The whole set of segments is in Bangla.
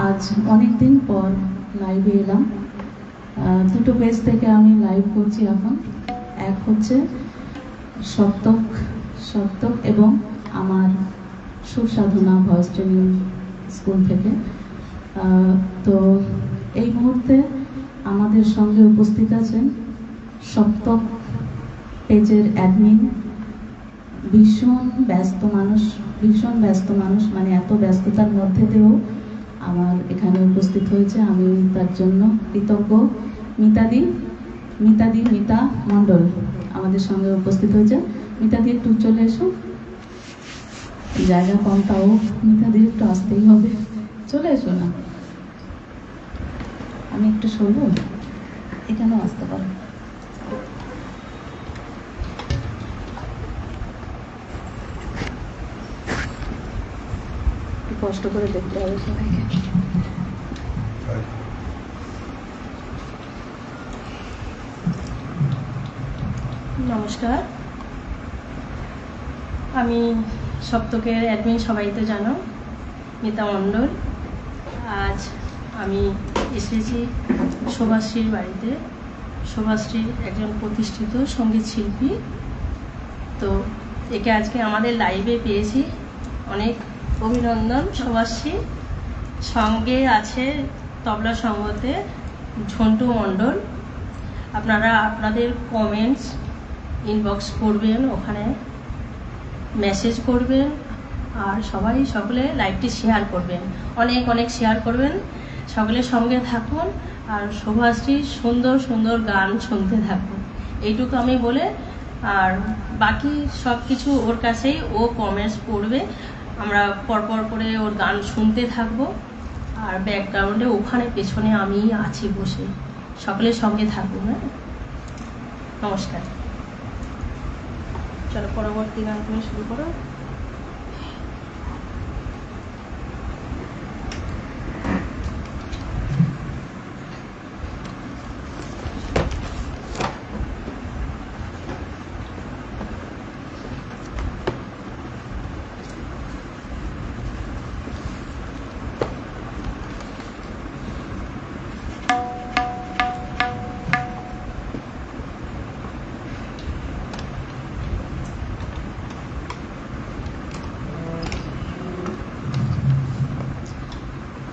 আজ অনেক দিন পর লাইভে এলাম। দুটো পেজ থেকে আমি লাইভ করছি এখন। এক হচ্ছে সপ্তক এবং আমার সুসাধনা ভয়েস ট্রেনিং স্কুল থেকে। তো এই মুহূর্তে আমাদের সঙ্গে উপস্থিত আছেন সপ্তক পেজের অ্যাডমিন। ভীষণ ব্যস্ত মানুষ, মানে এত ব্যস্ততার মধ্যে দিয়েও আমার এখানে উপস্থিত হয়েছে, আমি তার জন্য কৃতজ্ঞ। মিতা মণ্ডল আমাদের সঙ্গে উপস্থিত হয়েছে। মিতাদি একটু চলে এসো, জায়গা কম, তাও মিতাদি একটু আসতেই হবে, চলে এসো না। আমি একটু সরবো, এখানেও আসতে পারো। কষ্ট করে দেখতে হবে সবাইকে। নমস্কার, আমি সপ্তকের অ্যাডমিন, সবাই তো জানো, মিতা মণ্ডল। আজ আমি এসেছি শোভাশ্রীর বাড়িতে। শোভাশ্রী একজন প্রতিষ্ঠিত সঙ্গীত শিল্পী। তো একে আজকে আমাদের লাইভে পেয়েছি, অনেক অভিনন্দন শোভাশ্রী। সঙ্গে আছে তবলা সঙ্গতে ঝন্টু মণ্ডল। আপনারা আপনাদের কমেন্টস ইনবক্স করবেন, ওখানে মেসেজ করবেন, আর সকলে লাইভটি শেয়ার করবেন, অনেক শেয়ার করবেন। সকলের সঙ্গে থাকুন আর শোভাশ্রীর সুন্দর গান শুনতে থাকুন, এইটুকু আমি বলে, আর বাকি সব কিছু ওর কাছেই, ও কমেন্টস পড়বে, আমরা পরপর করে ওর গান শুনতে থাকবো। আর ব্যাকগ্রাউন্ডে ওখানে পেছনে আমি আছি বসে। সকলের সঙ্গে থাকুন। হ্যাঁ, নমস্কার। চলো পরবর্তী গান তুমি শুরু করো।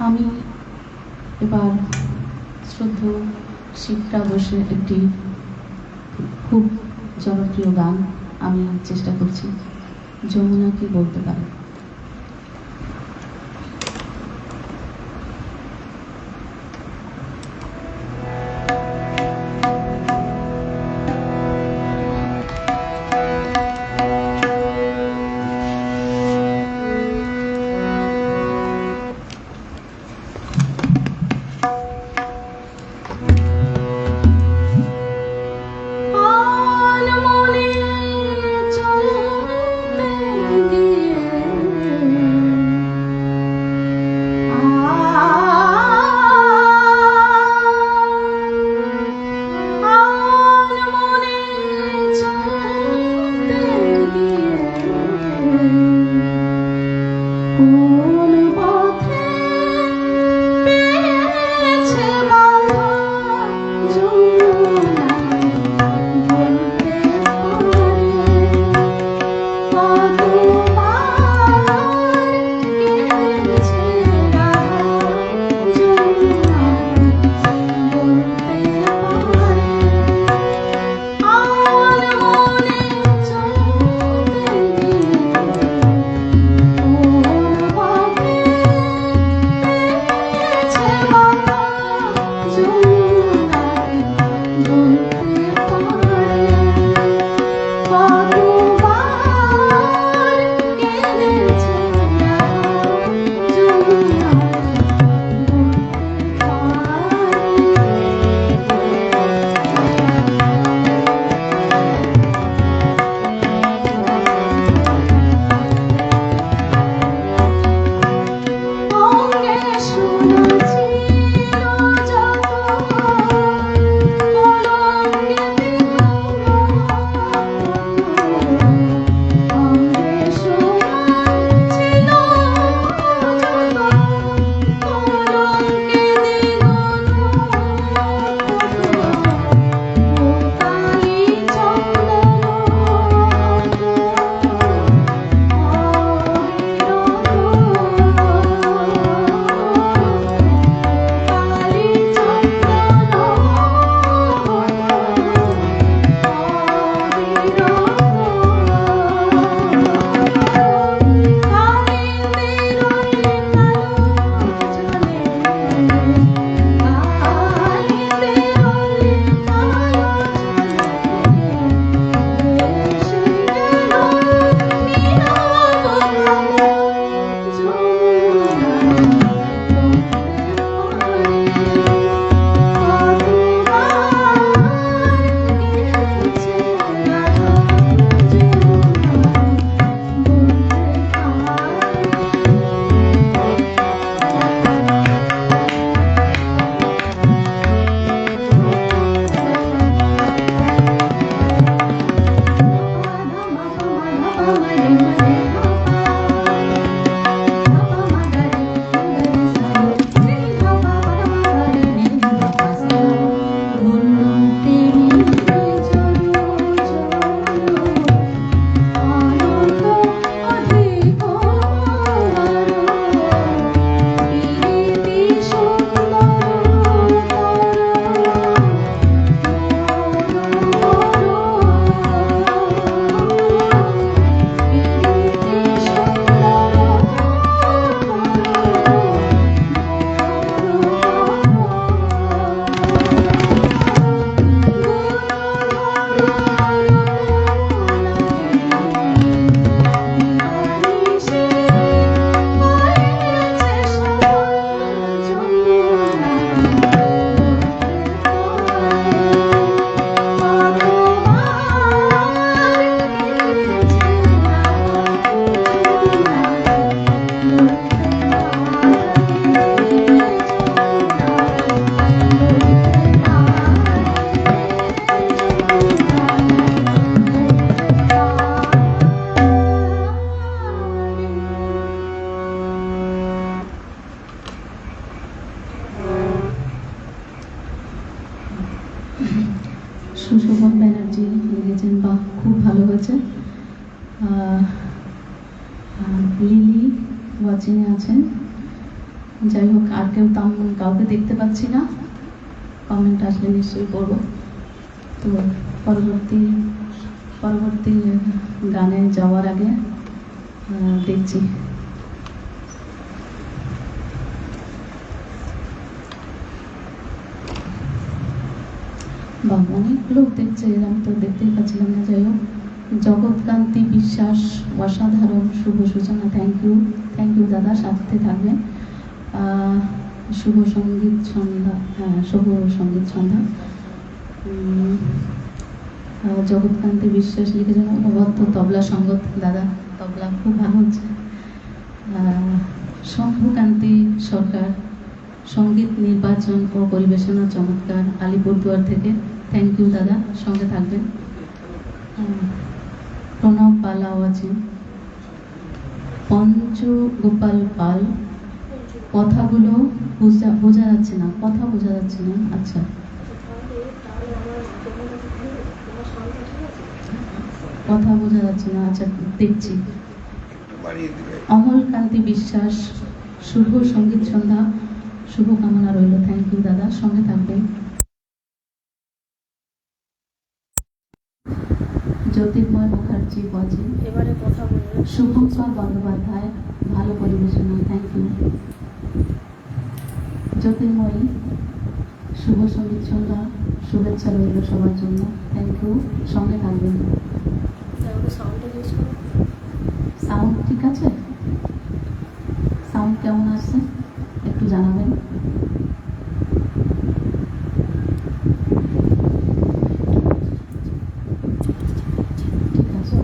আমি এবার শ্রদ্ধেয় শিবটা বসে একটি খুব জনপ্রিয় গান আমি চেষ্টা করছি, যমুনা কি বলতে পারে। সুশোভন ব্যানার্জি লিখেছেন, বাহ খুব ভালো হয়েছে। লিলি ওয়াচিংয়ে আছেন। যাই হোক, আর কেউ তেমন কাউকে দেখতে পাচ্ছি না, কমেন্ট আসলে নিশ্চয়ই করবো। তো পরবর্তী গানে যাওয়ার আগে দেখছি। বা অনেক লোক দেখছে, আমি তো দেখতেই পাচ্ছিলাম না। যাই হোক, জগৎকান্তি বিশ্বাস, অসাধারণ, শুভ সূচনা, থ্যাংক ইউ দাদা, সাথে থাকবেন। শুভ সঙ্গীত সন্ধ্যা, হ্যাঁ শুভ সঙ্গীত সন্ধ্যা। জগৎকান্তি বিশ্বাস লিখেছেন, অনবদ্য তবলা সঙ্গত, দাদা তবলা খুব ভালো হচ্ছে। শম্ভুকান্তি সরকার, সঙ্গীত নির্বাচন ও পরিবেশনা চমৎকার, আলিপুরদুয়ার থেকে, থ্যাংক ইউ দাদা, সঙ্গে থাকবেন। প্রণব পালাও আছেন। পঞ্চগোপাল পাল, কথাগুলো বোঝা যাচ্ছে না, কথা বোঝা যাচ্ছে না। আচ্ছা, কথা বোঝা যাচ্ছে না, আচ্ছা দেখছি। অমলকান্তি বিশ্বাস, শুভ সঙ্গীত সন্ধ্যা, শুভকামনা রইল, থ্যাংক ইউ দাদা, সঙ্গে থাকবেন। জ্যোতির্ময় মুখার্জি বলছেন, এবারে কথা বলবো। শুভঙ্কর বন্দ্যোপাধ্যায়, ভালো পরিবেশনা, থ্যাংক ইউ। জ্যোতির্ময়ী, শুভ সঙ্গীত সন্ধ্যা, শুভেচ্ছা রইল সবার জন্য, থ্যাংক ইউ, সঙ্গে থাকবেন। সাউন্ড ঠিক আছে? সাউন্ড কেমন আসছে একটু জানাবেন। ঠিক আছে,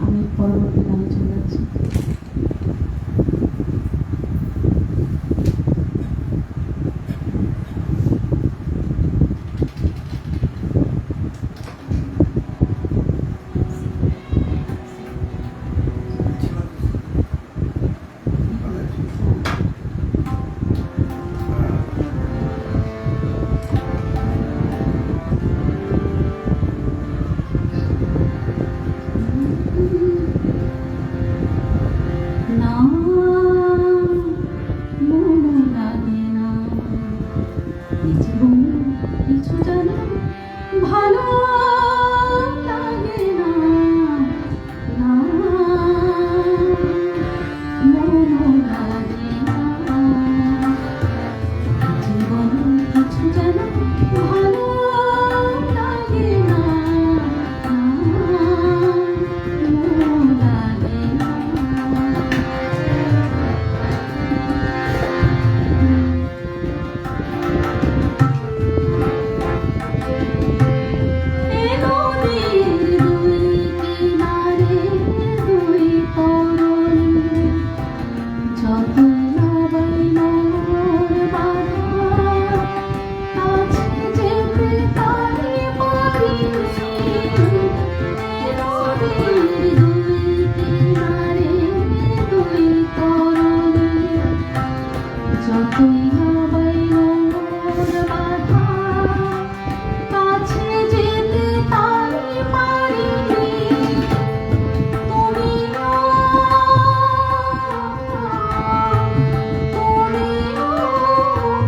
আমি পরবর্তী গানে চলে যাচ্ছি। না মন লাগে না, জীবন কিছু যেন ভালো লাগে না, না মন লাগে না, জীবন কিছু যেন ভালো লাগে না, মন লাগে না। যতই হবাই মোর বাধা, কাছে যেতে তাই পারিনি, তুমিও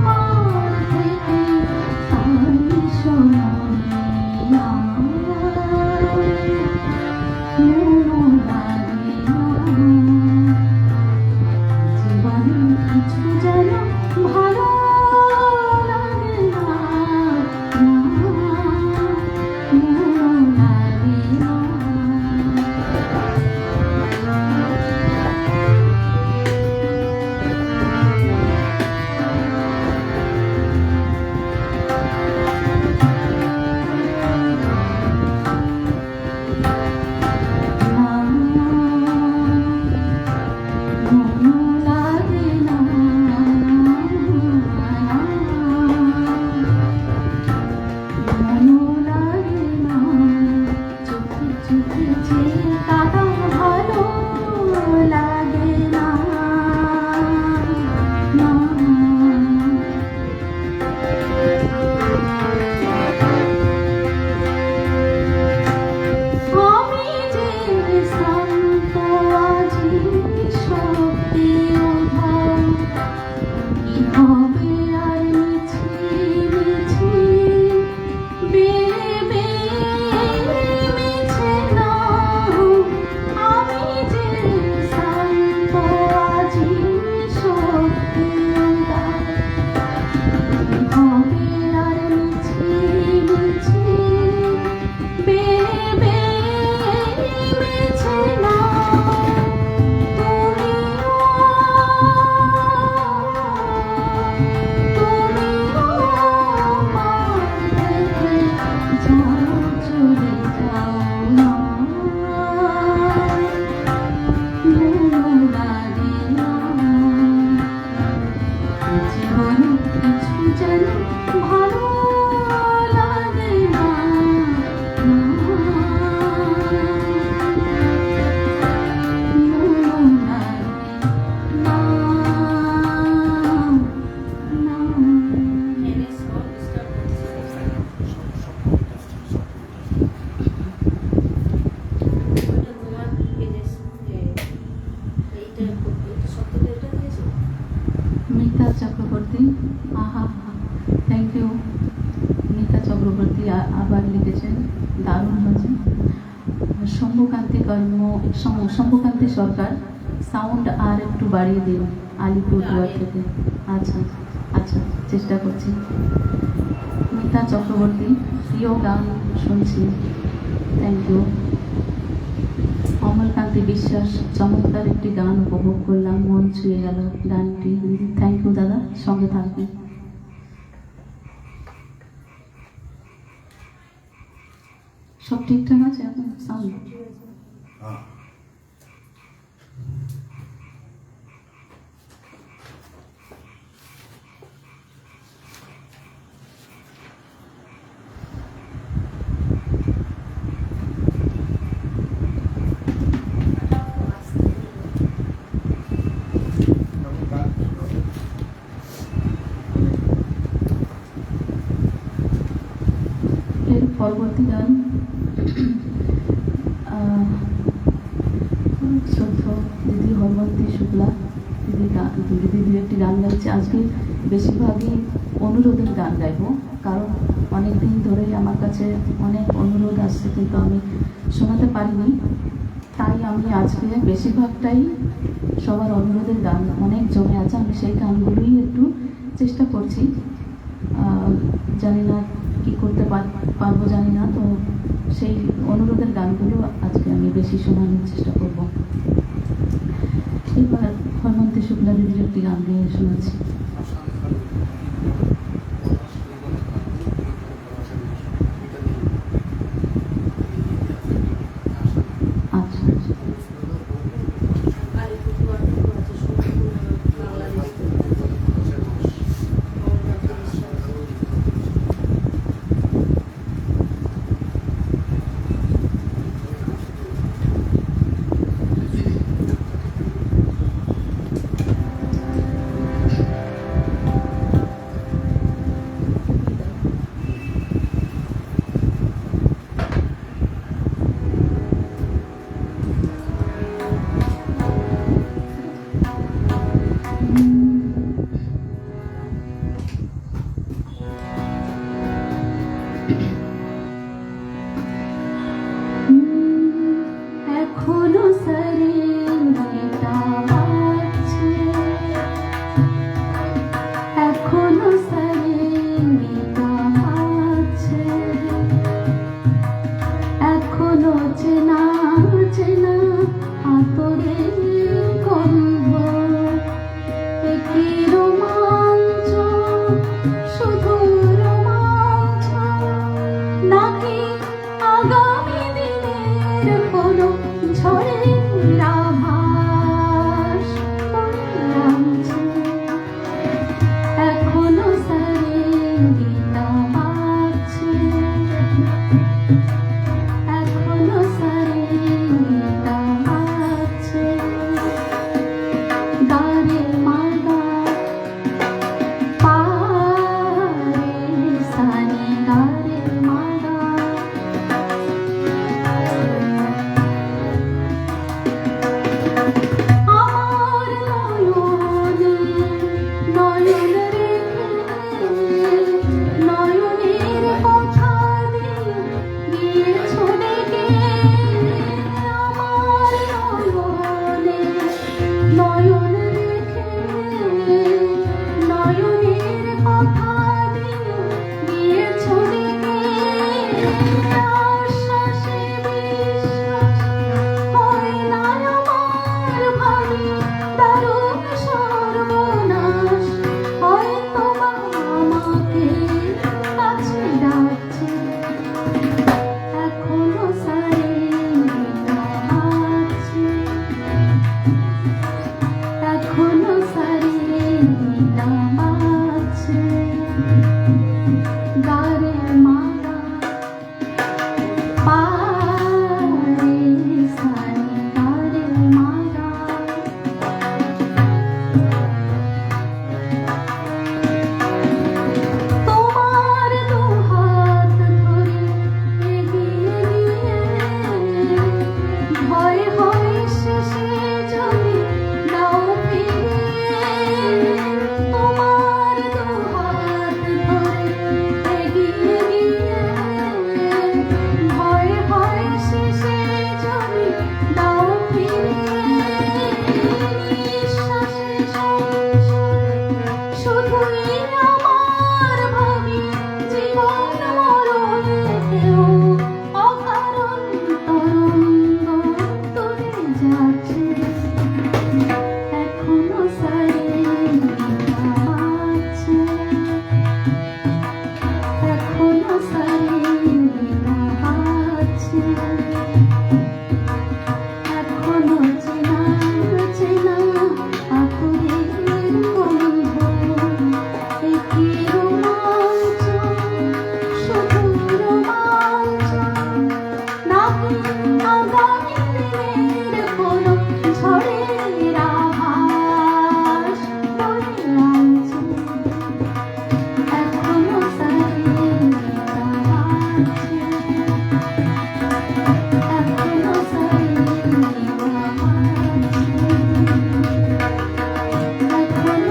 পার থেকে তাই শোনাইয়া, মন লাগে না, জীবন কিছু যেন ভালো কিছু যেন ভালো লাগে না, মিতা চক্রবর্তী, আহা হা, থ্যাংক ইউ। মিতা চক্রবর্তী আবার লিখেছেন, দারুণ হয়েছে। শম্ভুকান্তি শম্ভুকান্তি সরকার, সাউন্ড আর একটু বাড়িয়ে দিন আলিপুরদুয়ার থেকে। আচ্ছা আচ্ছা, চেষ্টা করছি। মিতা চক্রবর্তী, প্রিয় গান শুনছি, থ্যাংক ইউ। অমলকান্তি বিশ্বাস, চমৎকার একটি গান উপভোগ করলাম, মন ছুঁয়ে গেল গানটি, থ্যাংক ইউ দাদা, সঙ্গে থাকবেন। সব ঠিকঠাক আছে এখন সাউন্ড? এর পরবর্তী গান শ্রদ্ধা দিদি হরমন্তি শুক্লা দিদি দু একটি গান গাইছে। আজকে বেশিরভাগই অনুরোধের গান গাইবো, কারণ অনেক দিন ধরেই আমার কাছে অনেক অনুরোধ আসছে, কিন্তু আমি শোনাতে পারিনি। তাই আমি আজকে বেশিরভাগটাই সবার অনুরোধের গান অনেক জমে আছে, আমি সেই গানগুলোই একটু চেষ্টা করছি। জানি না কি করতে পারবো জানি না, তো সেই অনুরোধের গানগুলো আজকে আমি বেশি শোনানোর চেষ্টা করব। এবার হরমন্তি শুক্লা দিদির একটি গান দিয়ে শোনাচ্ছি। আচ্ছা আচ্ছা, এখনো সারেঙ্গিটা বাজছে, এখনো সারেঙ্গিটা বাজছে, এখনো চেনা চেনা আতরের গন্ধ, একই রোমাঞ্চ, শুধু রোমাঞ্চ, নাকি আগামী দিনের কোনো ঝড়ের আভাস বয়ে আনছে। এখনো সারেঙ্গিটা গারে মারা পারে সারে গারে মারা তোমার দুহাত ধরে এগিয়ে নিয়ে ভয় হয় শেষে যদি দাও ফিরিয়ে তোমার দুহাত ধরে এগিয়ে নিয়ে ভয় হয় শেষে যদি দাও ফিরিয়ে নিঃশ্বাসে শুধুই আমার ভাবি জীবন মরণেও অকারণ তরঙ্গ তুলে যাচ্ছে এখনো সারে আছে এখনো সারে আছে এখনো চেনা চেনা আকুরের গন্ধ একই রোমাঞ্চ শুধু রোমাঞ্চ নাকি আগামী দিনের কোনো ঝড়ের আভাস বয়ে আনছে এখনো সারে আছে এখনো সারে এখনো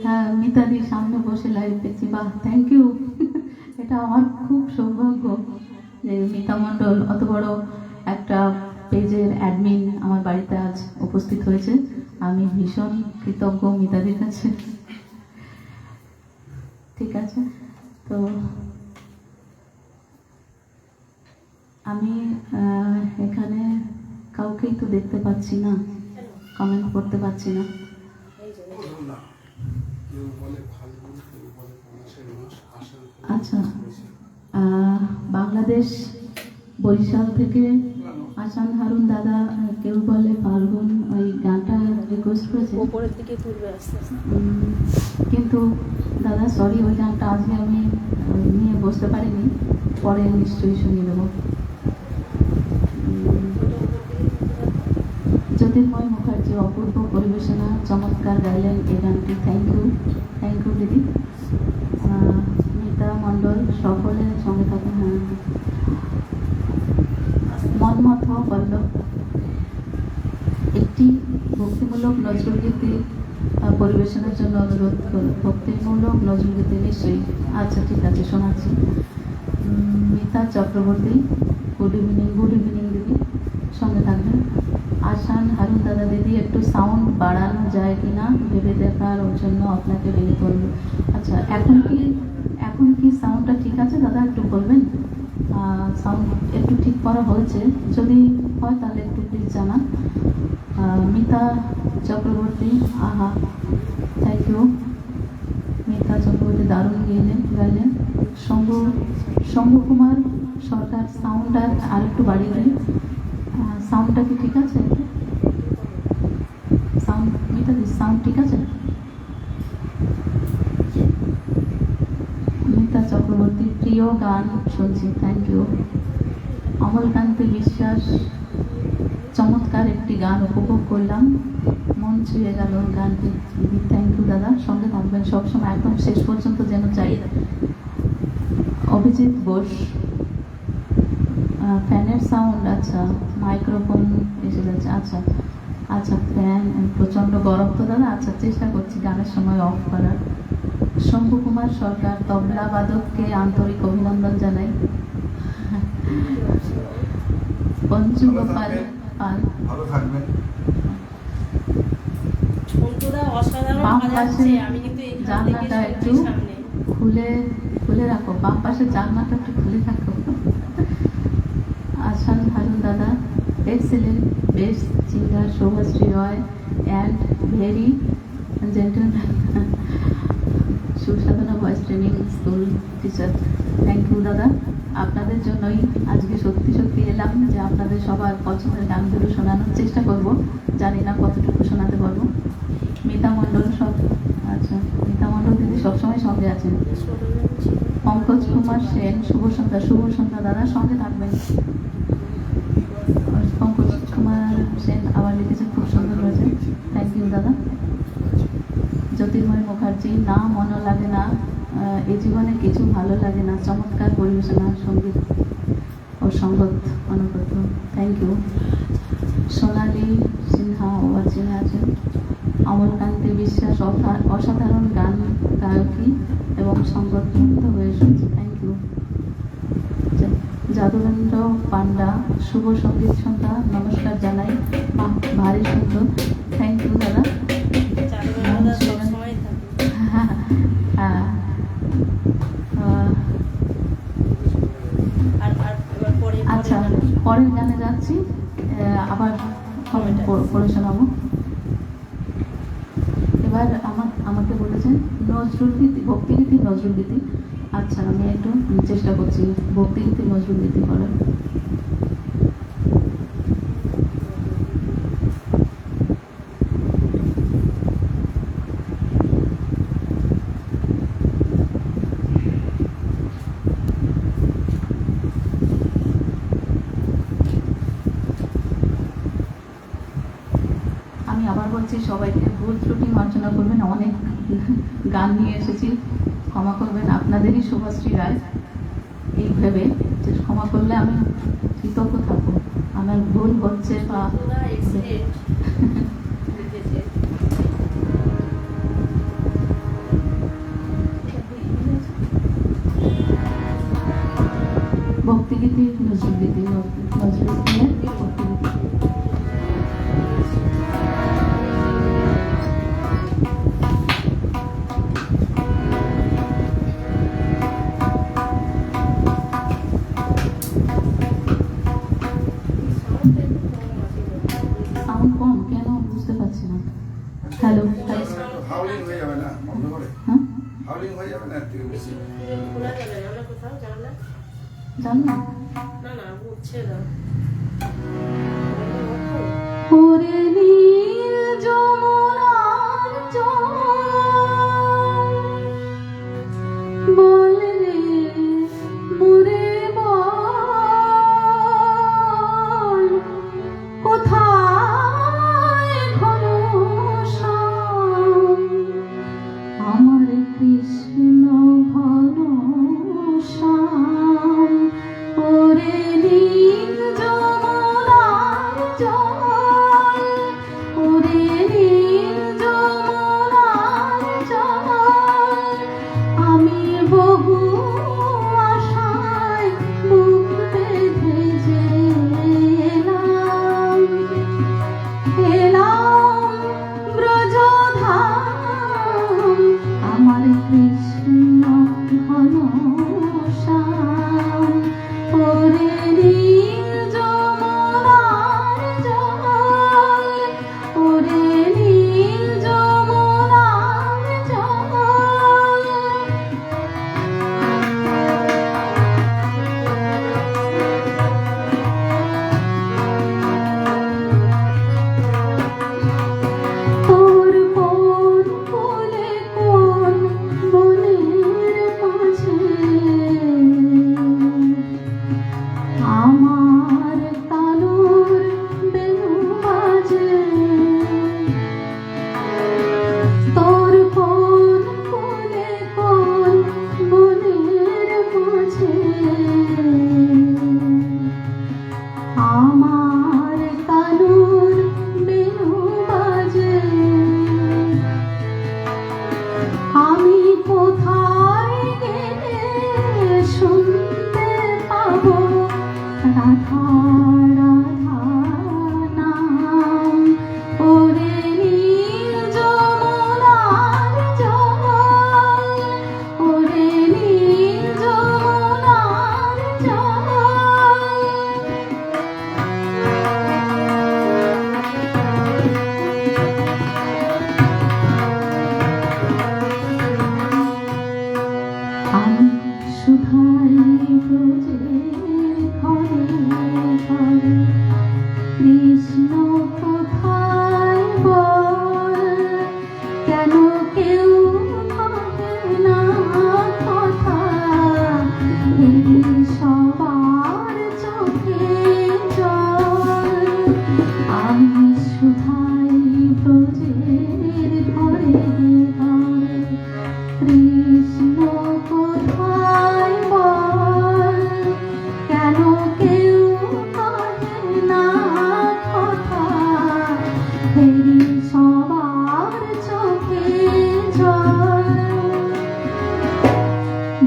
হ্যাঁ, মিতাদির সামনে বসে লাইভ পেয়েছি, বাহ, থ্যাংক ইউ। এটা আমার খুব সৌভাগ্য যে মিতা মণ্ডল অত বড় একটা পেজের অ্যাডমিন আমার বাড়িতে আজ উপস্থিত হয়েছে। আমি ভীষণ কৃতজ্ঞ মিতাদির কাছে। ঠিক আছে, তো আমি এখানে কাউকেই তো দেখতে পাচ্ছি না, কমেন্ট করতে পারছি না। আচ্ছা, বাংলাদেশ বরিশাল থেকে আসান হারুন দাদা কেউ বলে ফাল্গুন ওই গানটা রিকোয়েস্ট করেছে, উপরের দিকে তুলবে আস্তে আস্তে। কিন্তু দাদা সরি, ওই গানটা আজকে আমি নিয়ে বসতে পারিনি, পরে নিশ্চয়ই শুনিয়ে দেবো। জ্যোতির্ময় মুখার্জি অপূর্ব পরিবেশনা, চমৎকার গাইলেন এই গানটি, থ্যাংক ইউ দিদি। মিতা মণ্ডল সকলের সঙ্গে থাকুন। হ্যাঁ, মনমথ পল্লব একটি ভক্তিমূলক নজরুলগীতি পরিবেশনের জন্য অনুরোধ করল। ভক্তিমূলক নজরুলগীতি নিশ্চয়ই, আচ্ছা ঠিক আছে, শোনাচ্ছি। মিতা চক্রবর্তী, গুড ইভিনিং দিদি, সঙ্গে থাকবেন। আসান হারুন দাদা দিদি, একটু সাউন্ড বাড়ানো যায় কিনা ভেবে দেখার জন্য আপনাকে বিনীত অনুরোধ। আচ্ছা, এখন কি সাউন্ডটা ঠিক আছে দাদা, একটু বলবেন? সাউন্ড একটু ঠিক করা হয়েছে, যদি হয় তাহলে একটু প্লিজ জানান। মিতা চক্রবর্তী, আহা, থ্যাংক ইউ। মিতা চক্রবর্তী দারুণ গাইলেন। শম্ভু কুমার সরকার, সাউন্ড আর একটু বাড়িয়ে দিন। সাউন্ডটা কি ঠিক আছে? সাউন্ড মিতাদি, সাউন্ড ঠিক আছে? মিতা চক্রবর্তী, প্রিয় গান শুনছি, থ্যাংক ইউ। অমলকান্তি বিশ্বাস, চমৎকার একটি গান উপভোগ করলাম, মন ছুঁয়ে গেল গানটি, থ্যাংক ইউ দাদা, সঙ্গে থাকবেন সবসময়, একদম শেষ পর্যন্ত যেন চাই। অভিজিৎ বোস, ফ্যানের সাউন্ড, আচ্ছা মাইক্রোফোন এসে যাচ্ছে, আচ্ছা ফ্যান প্রচণ্ড গরম তো দাদা, আচ্ছা চেষ্টা করছি গানের সময় অফ করার। শম্ভু কুমার সরকার, তবলা বাদককে আন্তরিক অভিনন্দন জানাই। পঞ্চু গোপাল পাল, ভালো থাকবেন। বাম পাশে জানলাটা একটু খুলে রাখো, বাম পাশে জানলাটা একটু খুলে রাখো। আসান হারুন দাদা, excellent best singer Shubhashree Roy and very gentleman, Susadhana voice training school teacher, thank you দাদা। আপনাদের জন্যই আজকে সত্যি সত্যি এলাম যে আপনাদের সবার পছন্দের গানগুলো শোনানোর চেষ্টা করব, জানি না কতটুকু শোনাতে পারবো। মিতা মণ্ডল সব, আচ্ছা মিতা মণ্ডল দিদি সবসময় সঙ্গে আছেন। পঙ্কজ কুমার সেন, শুভ সন্ধ্যা। শুভ সন্ধ্যা দাদা, সঙ্গে থাকবেন। পঙ্কজ কুমার সেন আবার লিখেছেন, খুব সুন্দর হয়েছে, থ্যাংক ইউ দাদা। জ্যোতির্ময় মুখার্জি, না মনও লাগে না, এই জীবনে কিছু ভালো লাগে না, চমৎকার পরিবেশনা, সঙ্গীত ও সঙ্গত অনুগত, থ্যাংক ইউ। সোনালী সিনহা ও চিনে আছেন। অমলকান্তি বিশ্বাস, অসাধারণ গান গায়কী এবং সঙ্গতমুক্ত হয়ে এসেছে, থ্যাংক ইউ। যাদবেন্দ্র পান্ডা, শুভ সঙ্গীত সন্ধ্যা, নমস্কার জানাই, ভারী সুন্দর, থ্যাংক ইউ দাদা। আচ্ছা, পরের গানে যাচ্ছি, আবার পড়ে শোনাবো। এবার আমাকে বলেছেন নজরুলগীতি, ভক্তিগীতি নজরুলগীতি। আচ্ছা, আমি একটু চেষ্টা করছি ভক্তিগীতি নজরুলগীতি করার। আমি আবার বলছি সবাইকে ভুল ত্রুটি মার্জনা করবেন, অনেক গান নিয়ে এসেছি, ক্ষমা করবেন। আপনাদেরই শুভশ্রী রায়, এই ভেবে যে ক্ষমা করলে আমি কৃতজ্ঞ থাকবো। আমার ভুল হচ্ছে বা ভক্তিগীতি নজরুলগীতি, নজরুল ভক্তিগীতি। সাউন্ড কম কেন বুঝতে পারছি না। হ্যালো, হাউলিং হয়ে যাবে না, বন্ধ করে হ্যাঁ হাউলিং হয়ে যাবে না, একটু বেশি জানো না উঠছে না। ওরে নীল যমুনার জল, বল রে মুরে বল, কোথায় ঘনশ্যাম আমার কৃষ্ণ ঘনশ্যাম। ওরে নীল যমুনা কৃষ্ণ কোথায় বল, কেন কেউ কহে না কথা, এই সবার চোখে জল।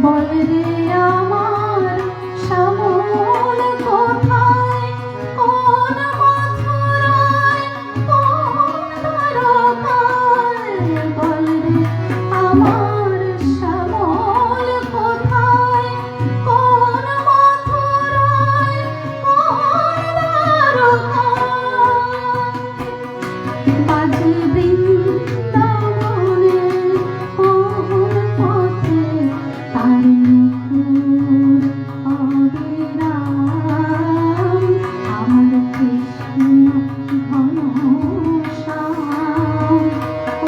বল রে আমার শ্যামল কোথায়, কোন মথুরায়, কোন দ্বারকায়। বল রে আমার শ্যামল কোথায়, কোন মথুরায়, কোন দ্বারকায়। বাজে বৃন্দাবনে কোন পথে, তার মুখর অবিরাম। আমার কৃষ্ণ ঘনশ্যাম,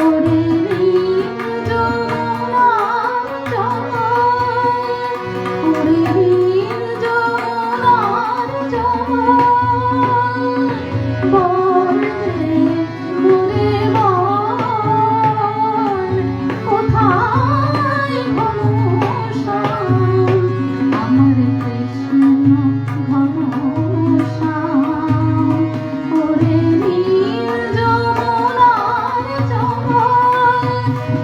ওরে নীল যমুনার জল, ওরে নীল যমুনার জল। বল রে মোরে বল, কোথায় ঘনশ্যাম, আমার কৃষ্ণ ঘনশ্যাম। ওরে নীল যমুনার জল,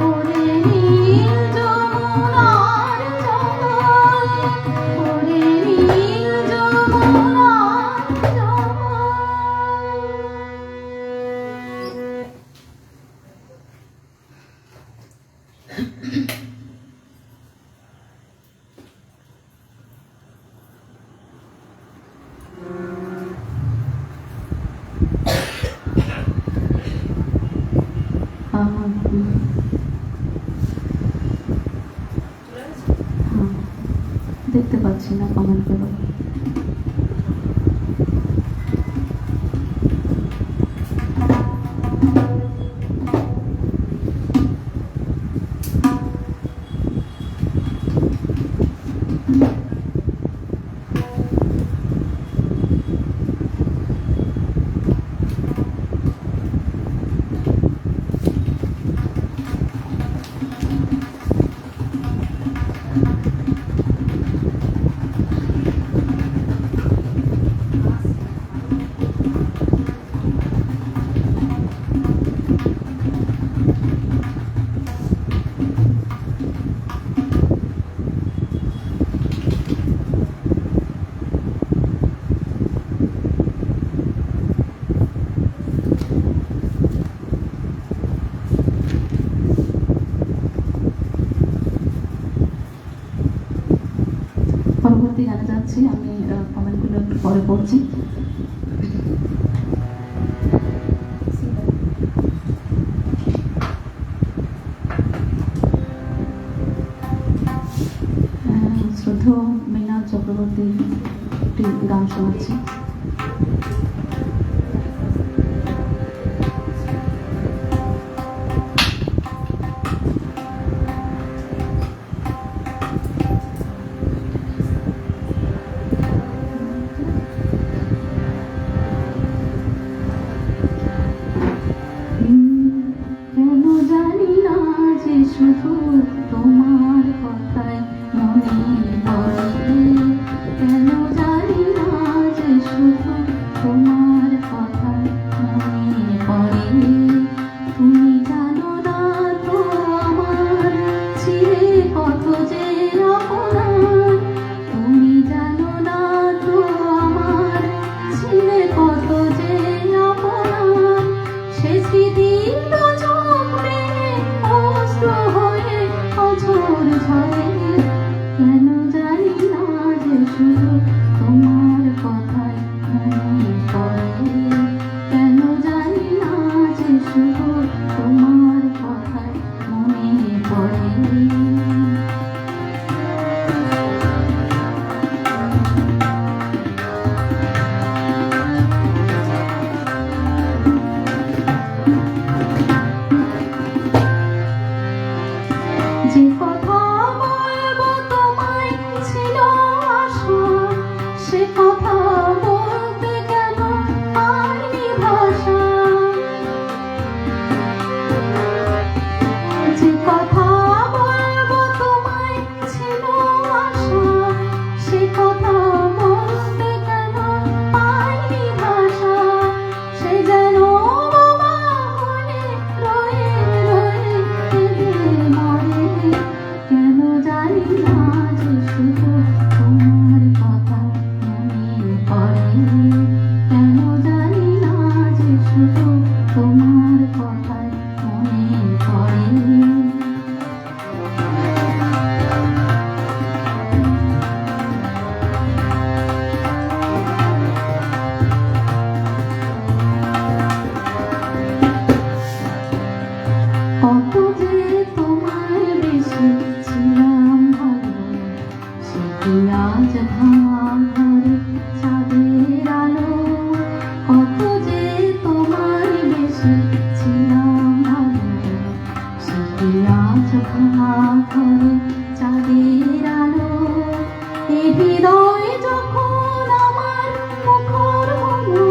ওরে নীল যমুনার জল, ওরে নীল যমুনার জল। দেখতে পাচ্ছি না কমেন্টগুলো। পরবর্তী গানে যাচ্ছি, আমি কমেন্টগুলো একটু পরে পড়ছি। শ্রদ্ধেয় মীনা চক্রবর্তী একটি গান শোনাচ্ছি। কেন জানি না যে শুধু তোমার কথায় মনে পড়ে, কেন জানি না যে ঝকঝকা করে চাঁদের আলো, এই হৃদয় যখন আমার মুখর হলো,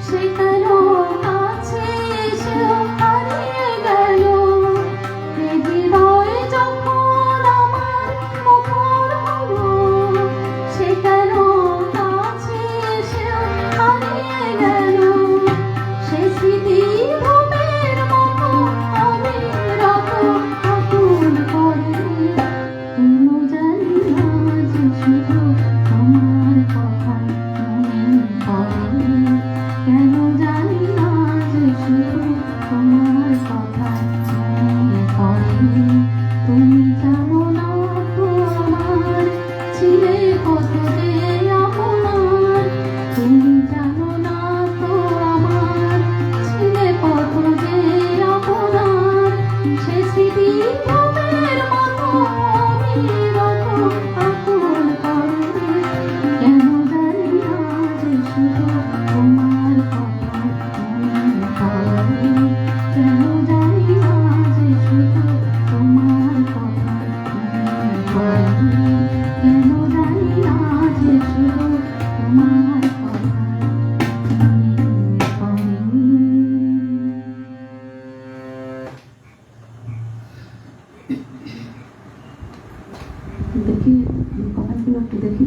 সে কেন কাছে এসেও হারিয়ে গেল। এই হৃদয় যখন আমার মুখর হলো, সে কেন কাছে এসেও হারিয়ে গেল। সে স্মৃতি ঘুমের মতো অবিরত আকুল করে, কোনো জানি না যে শুধু তোমার কথা মনে পড়ে। কেন জানি না যে শুধু তোমার কথা মনে পড়ে। তুমি জানো না তো আমার ছিলে কত যে আপনার। তুমি জানো না তো আমার ছিলে কত যে আপনার। সে স্মৃতি ঘুমের মতো অবিরত আকুল করে, কেন জানি না যে শুধু তোমার কথা মনে পড়ে। কেন জানি না যে শুধু তোমার কথা মনে পড়ে। কেন জানি না যে শুধু তোমার কথা মনে পড়ে। দেখি কমেন্টগুলো একটু দেখি।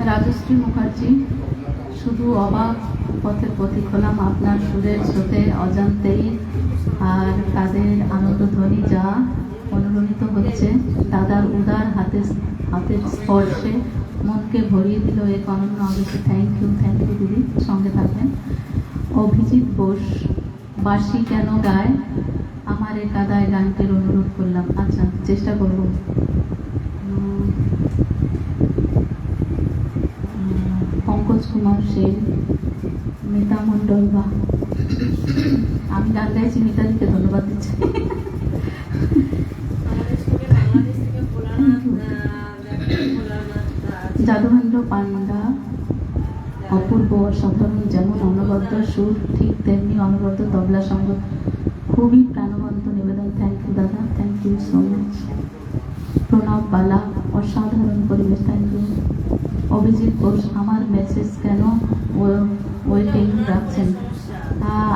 রাজশ্রী মুখার্জি, শুধু অবাক পথের পথিক হলাম আপনার সুরের স্রোতে অজান্তেই, আর তাদের আনন্দধ্বনি যা অনুরণিত হচ্ছে, দাদার উদার হাতের স্পর্শে মনকে ভরিয়ে দিল এক অনন্য আবেশে। থ্যাংক ইউ দিদি, সঙ্গে থাকবেন। অভিজিৎ বোস, বাঁশি কেন গায় আমার এ কাদায় গানটির অনুরোধ করলাম। আচ্ছা, চেষ্টা করব। পঙ্কজ কুমার সেন, মিতা মণ্ডল, বা আমি গান গাইছি, মিতালিকে ধন্যবাদ দিচ্ছি। যাদবেন্দ্র পান্ডা, অপূর্ব অসাধারণ, যেমন অনবদ্য সুর ঠিক তেমনি অনবদ্য তবলা সঙ্গ, খুবই প্রাণবন্ত নিবেদন। থ্যাংক ইউ দাদা, thank you so much. Pranab Bala, অসাধারণ পরিবেশ, থ্যাংক ইউ। অভিজিৎ বোস, আমার মেসেজ কেন ওয়েটিং রাখছেন?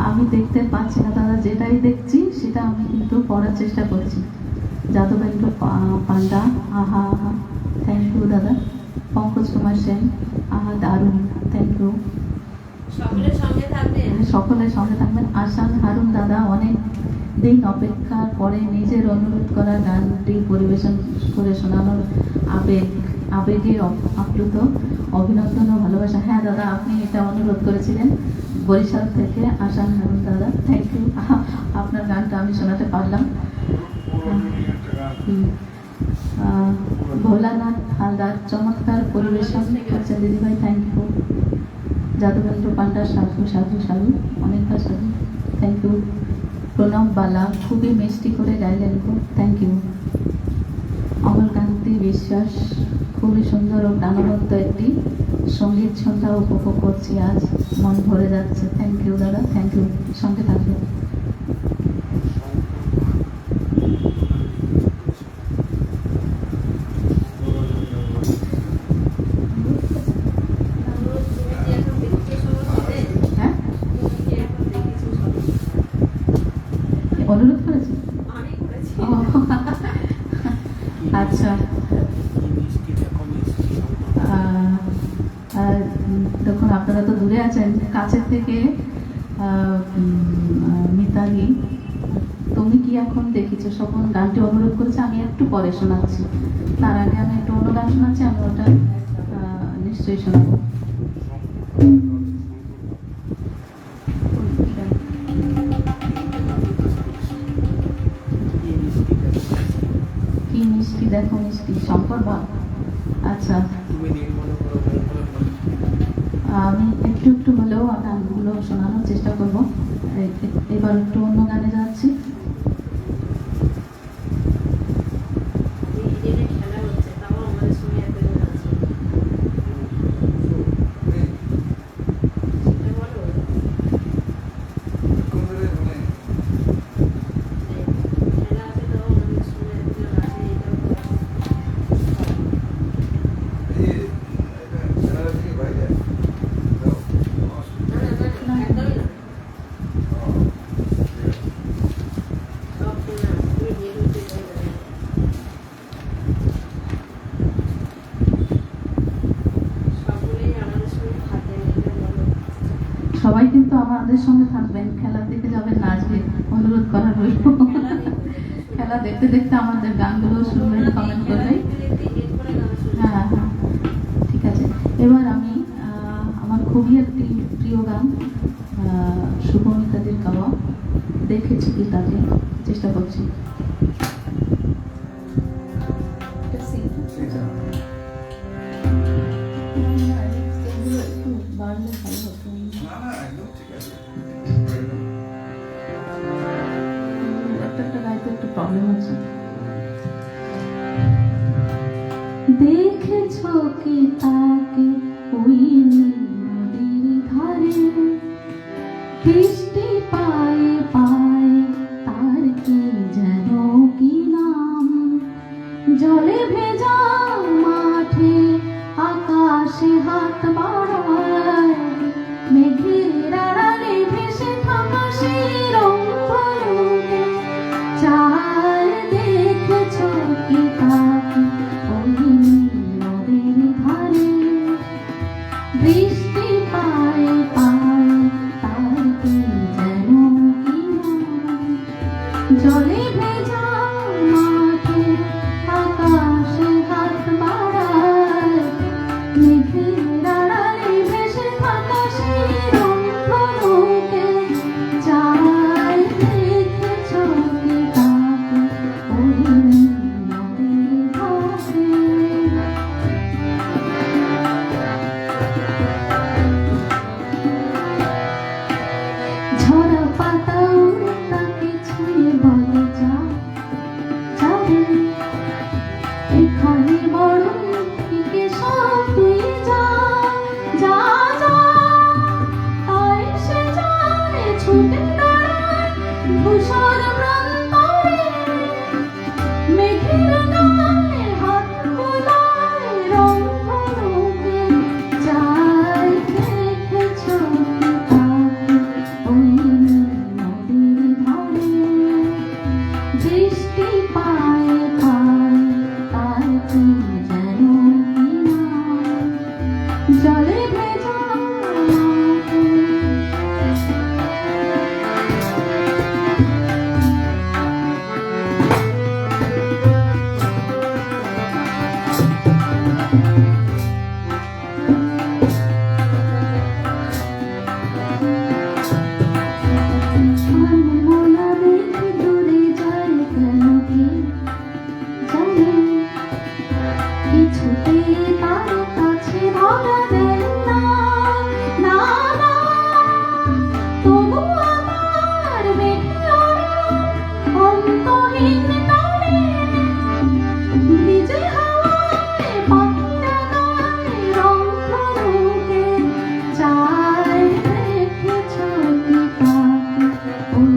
আমি দেখতে পাচ্ছি না দাদা, যেটাই দেখছি সেটা আমি কিন্তু পড়ার চেষ্টা করছি। যাদবেন্দ্র পান্ডা, আহা আহা, থ্যাংক ইউ দাদা। পঙ্কজ কুমার সেন, আহা দারুণ, থ্যাংক ইউ। সকলের সঙ্গে থাকবেন। আশান হারুন দাদা, অনেক দিন অপেক্ষার পরে নিজের অনুরোধ করা গানটি পরিবেশন করে শোনানোর আবেগে আপ্লুত, অভিনন্দন ও ভালোবাসা। হ্যাঁ দাদা, আপনি এটা অনুরোধ করেছিলেন বরিশাল থেকে। আশান হারুন দাদা, থ্যাংক ইউ, আপনার গানটা আমি শোনাতে পারলাম। ভোলানাথ হালদার, চমৎকার পরিবেশন করছেন দিদিভাই, থ্যাংক ইউ। যাদবেন্দ্র পান্ডা, সাধু সাধু সাধু, অনেকটা সাধু, থ্যাংক ইউ। প্রণব বালা, খুবই মিষ্টি করে গাইলেন গো, থ্যাংক ইউ। অমলকান্তি বিশ্বাস, খুবই সুন্দর ও প্রাণবন্ত একটি সঙ্গীত সন্ধ্যা উপভোগ করছি আজ, মন ভরে যাচ্ছে। থ্যাংক ইউ দাদা, থ্যাংক ইউ, সঙ্গে থাকবেন। অনুরোধ করেছি, আচ্ছা। দেখুন, আপনারা তো দূরে আছেন, কাছের থেকে মিতালি, তুমি কি এখন দেখেছো স্বপন গানটি অনুরোধ করেছে, আমি একটু পরে শোনাচ্ছি। তার আগে আমি একটু অন্য গান শোনাচ্ছি, আমি ওটা নিশ্চয়ই শোনাবো। কি মিষ্টি দেখো মিষ্টি, শঙ্কর বা, আচ্ছা। আমি একটু একটু হলেও গানগুলো শোনানোর চেষ্টা করবো। এবার একটু অন্য গানে যাচ্ছি। সবাই কিন্তু আমাদের সঙ্গে থাকবেন, খেলা দেখে যাবেন না আজকে, অনুরোধ করা রইল। খেলা দেখতে দেখতে আমাদের গানগুলো শুনবেন, কমেন্ট করবেন। হ্যাঁ হ্যাঁ, ঠিক আছে। এবার আমি আমার খুবই একটি প্রিয় গান শুভমিতাদির গাওয়া দেখেছি কি তাকে চেষ্টা করছি। একটু বাড়লে ভালো হতো। না না একদম ঠিক আছে। একটা গাইতে একটু প্রবলেম আছে। দেখেছো কি তাকে ওই নদীর ধারে, বৃষ্টি পায়ে পায়ে তার কি যেন কি নাম, জলে ভেজা মাঠে আকাশে হাত বাড়ায়, মেঘের আড়ালে ভেসে থাকা সেই রংধনুকে চায়। দেখেছো কি তাকে ওই নদীর ধারে, বৃষ্টি পায়ে পায়ে তার কি যেন কি নাম, জলে ভেজা মাঠে আকাশে হাত বাড়ায়, মেঘের আড়ালে ভেসে থাকা সেই রংধনুকে চায়। দেখেছো কি তাকে ওই নদীর ধারে। ঝরা পাতা উড়ে তাকে ছুঁয়ে বলে যা যাবে, এখানে বড় টিকে সব তুই যা যা যা। তাই সে যায় ছুটে দাঁড়ায় ধূসর প্রান্তরে, মেঘের গায়ে হাত বোলায় রংধনুকে চায়। দেখেছো কি তাকে ওই নদীর ধারে, বৃষ্টি পায়ে পায়ে তার কি যেন কি নাম, জলে ভেজা মাঠে। আনমোলা দেখে দূরে যায় কেন কি জানে, কিছুতে তার কাছে ধরা দেন না না না। তবু আমার মেঘে ওড়ে অন্তহীন টানে, ভিজে হাওয়ায় পাখিরা গায় রংধনুকে চায়। দেখেছো কি তাকে ওই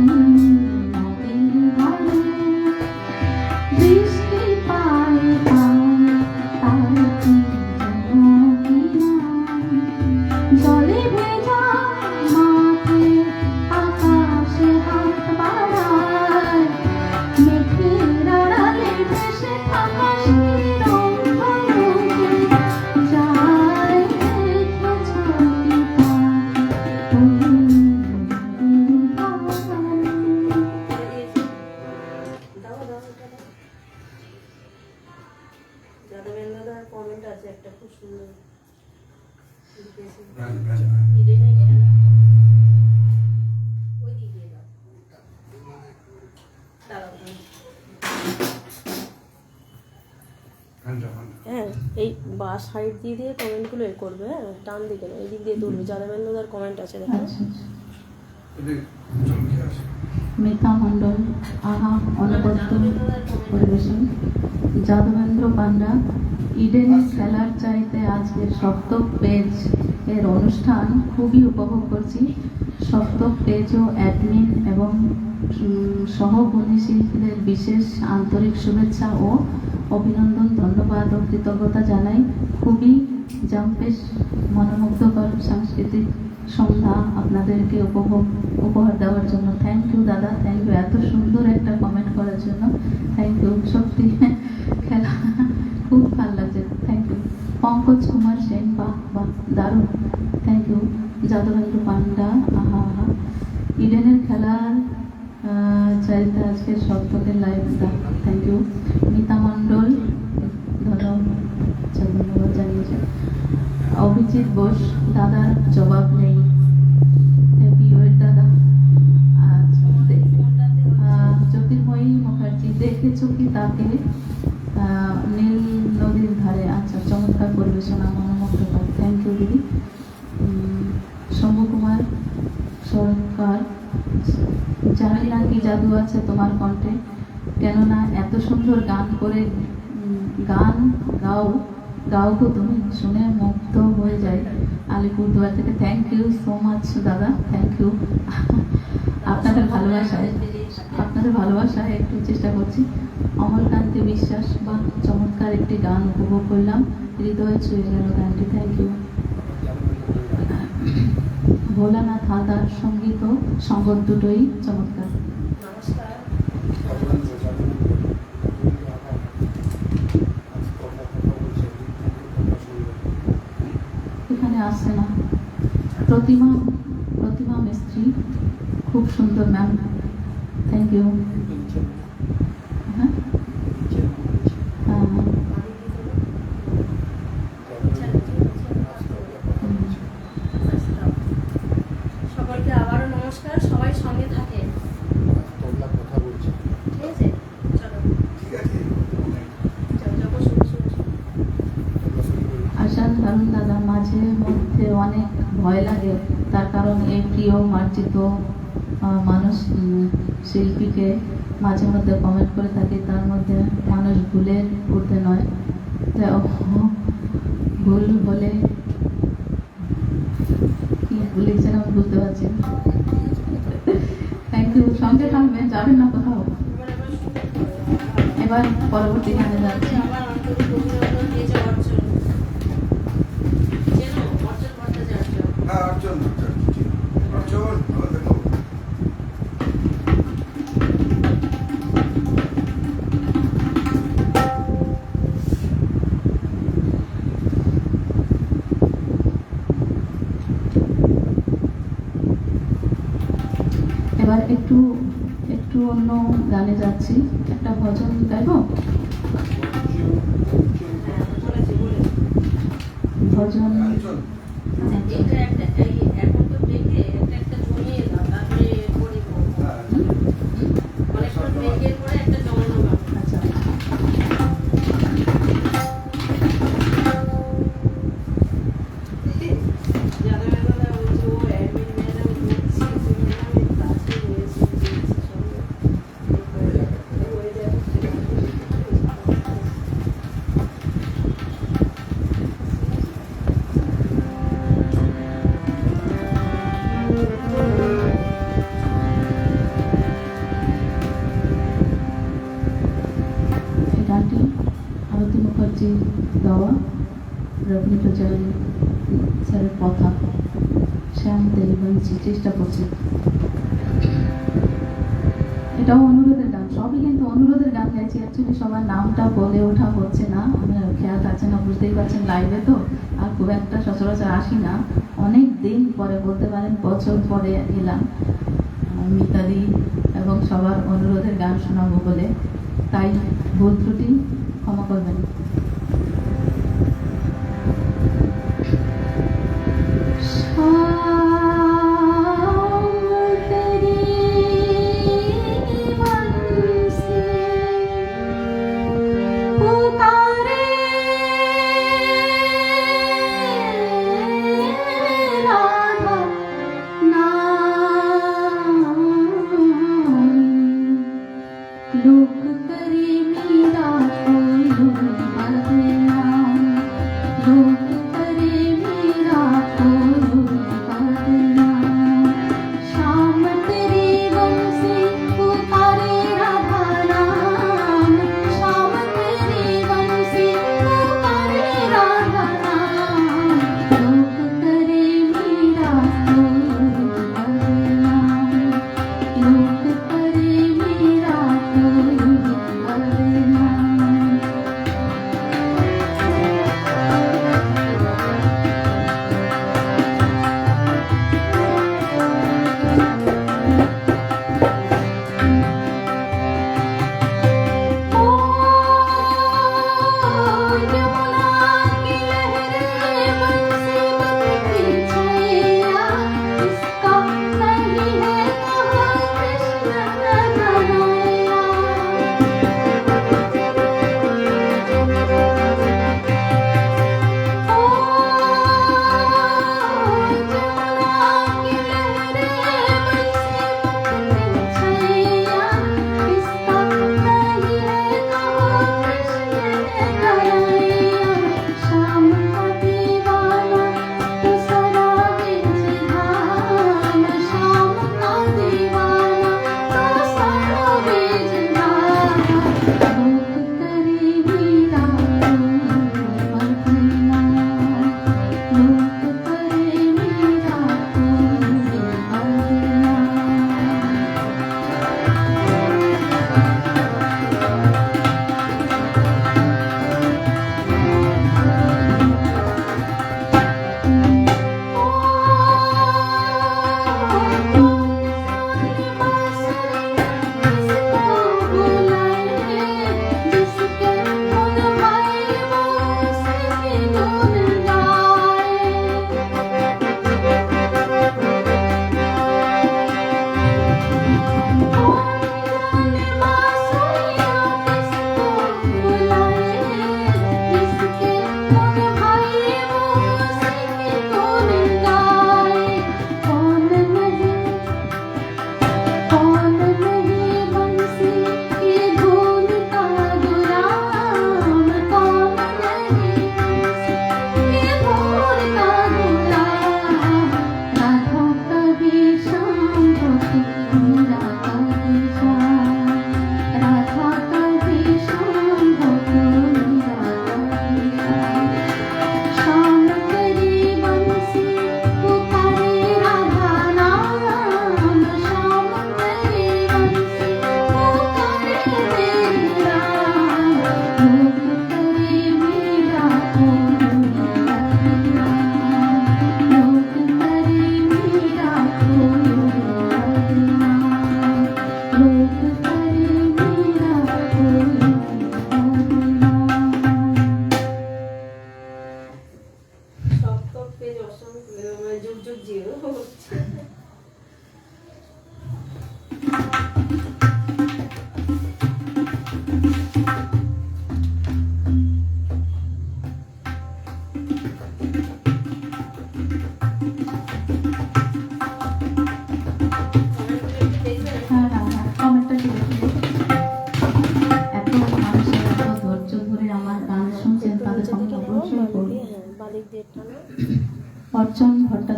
নদীর ধারে, বৃষ্টি পায়ে পায়ে তার কি যেন কি নাম, জলে ভেজা মাঠে আকাশে হাত বাড়ায়, মেঘের আড়ালে ভেসে থাকা সেই রংধনুকে চায়। দেখেছো কি তাকে ওই নদীর ধারে। যাদবেন্দ্রদার কমেন্ট আছে একটা খুব সুন্দর লিখেছে। গান গান ইডেনে খেলা ওই দিক দিয়ে দাও, দাঁড়াও দাঁড়াও। গানটা গান। হ্যাঁ, এই বা সাইড দিয়ে দিয়ে কমেন্টগুলো এ করবে, হ্যাঁ ডান দিকে না এই দিক দিয়ে তুলবে। যাদবেন্দ্রদার কমেন্ট আছে দেখো। আচ্ছা আচ্ছা। এদিকে চমকে আসে। মিতা মণ্ডল আহা অনবদ্য পরিবেশন। যাদবেন্দ্র পান্ডা ইডেনে খেলার চাইতে আজকের সপ্তক পেজ এর অনুষ্ঠান খুবই উপভোগ করছি। সপ্তক পেজ ও অ্যাডমিন এবং সহগুণী শিল্পীদের বিশেষ আন্তরিক শুভেচ্ছা ও অভিনন্দন, ধন্যবাদ ও কৃতজ্ঞতা জানাই। খুবই জম্পেশ মনোমুগ্ধকর সাংস্কৃতিক সন্ধ্যা আপনাদেরকে উপহার দেওয়ার জন্য থ্যাংক ইউ দাদা, থ্যাংক ইউ এত সুন্দর একটা কমেন্ট করার জন্য, থ্যাংক ইউ। সত্যি খেলা খুব ভালো লাগছে, থ্যাংক ইউ। পঙ্কজ কুমার সেন, বাহ বাহ দারুণ, থ্যাংক ইউ। যাদবেন্দ্র পান্ডা চাইতে আজকে সপ্তকের লাইভটা, থ্যাংক ইউ। মিতা মণ্ডল ধন্যবাদ জানিয়েছে। অভিজিৎ বোস, দাদার জবাব নেই। হ্যাপি ওয়েট দাদা। জ্যোতির্ময়ী মুখার্জি, দেখেছো কি তাকে? নীল নদীর ধারে, আচ্ছা, চমৎকার পরিবেশনা, মনোমুগ্ধকর, থ্যাংক ইউ দিদি। শম্ভু কুমার সরকার, জানি না কি জাদু আছে তোমার কণ্ঠে, কেননা এত সুন্দর গান করে গান গাও গো তুমি, শুনে মুগ্ধ হয়ে যায়। আলিপুরদুয়ার থেকে, থ্যাংক ইউ সো মাচ দাদা, থ্যাংক ইউ। আপনাদের ভালোবাসায় একটু চেষ্টা করছি। অমলকান্তি বিশ্বাস, বা চমৎকার একটি গান উপভোগ করলাম, হৃদয় ছুঁয়ে গেল গানটি, থ্যাংক ইউ। ভোলানাথ হালদার, সঙ্গীত ও সঙ্গত দুটোই চমৎকার। এখানে আসছে না। প্রতিমা মিস্ত্রি, খুব সুন্দর ম্যাম, থ্যাংক ইউ। হ্যাঁ, সকলকে আবারও নমস্কার, সবাই সঙ্গে থাকে, ঠিক আছে? চলো ঠিক আছে। আশান দারুণ দাদা, মাঝে মধ্যে অনেক ভয় লাগে, তার কারণ এই প্রিয় মার্জিত মানুষ শিল্পীকে মাঝে মধ্যে কমেন্ট করে থাকি, তার মধ্যে মানুষ ভুলের ঊর্ধ্বে নয়, ভুল হলে কি ভুলেছেন আমি বুঝতে পারছি। থ্যাংক ইউ, সঙ্গে থাকবেন, যাবেন না কোথাও। এবার পরবর্তী গানে যাচ্ছি। হ্যাঁ, অর্জন, দেখো। এবার একটু অন্য গানে যাচ্ছি, একটা ভজন গাইব। ভজন অর্জন। আচ্ছা, এই গানটি আরতি মুখার্জি গাওয়া, রবীন্দ্রচরণ স্যারের কথা, শ্যাম দেববংশী, চেষ্টা করছি। এটাও অনুরোধের গান, সবই কিন্তু অনুরোধের গান গাইছি। অ্যাকচুয়ালি সবার নামটা বলে ওঠা হচ্ছে না, আমার খেয়াল থাকছে না, বুঝতেই পারছেন লাইভে তো আর খুব একটা সচরাচর আসি না, অনেক দিন পরে, বলতে পারেন বছর পরে এলাম মিতালি এবং সবার অনুরোধের গান শোনাবো বলে, তাই ভুল ত্রুটি ক্ষমা করবেন। लोक करे मेरा कोई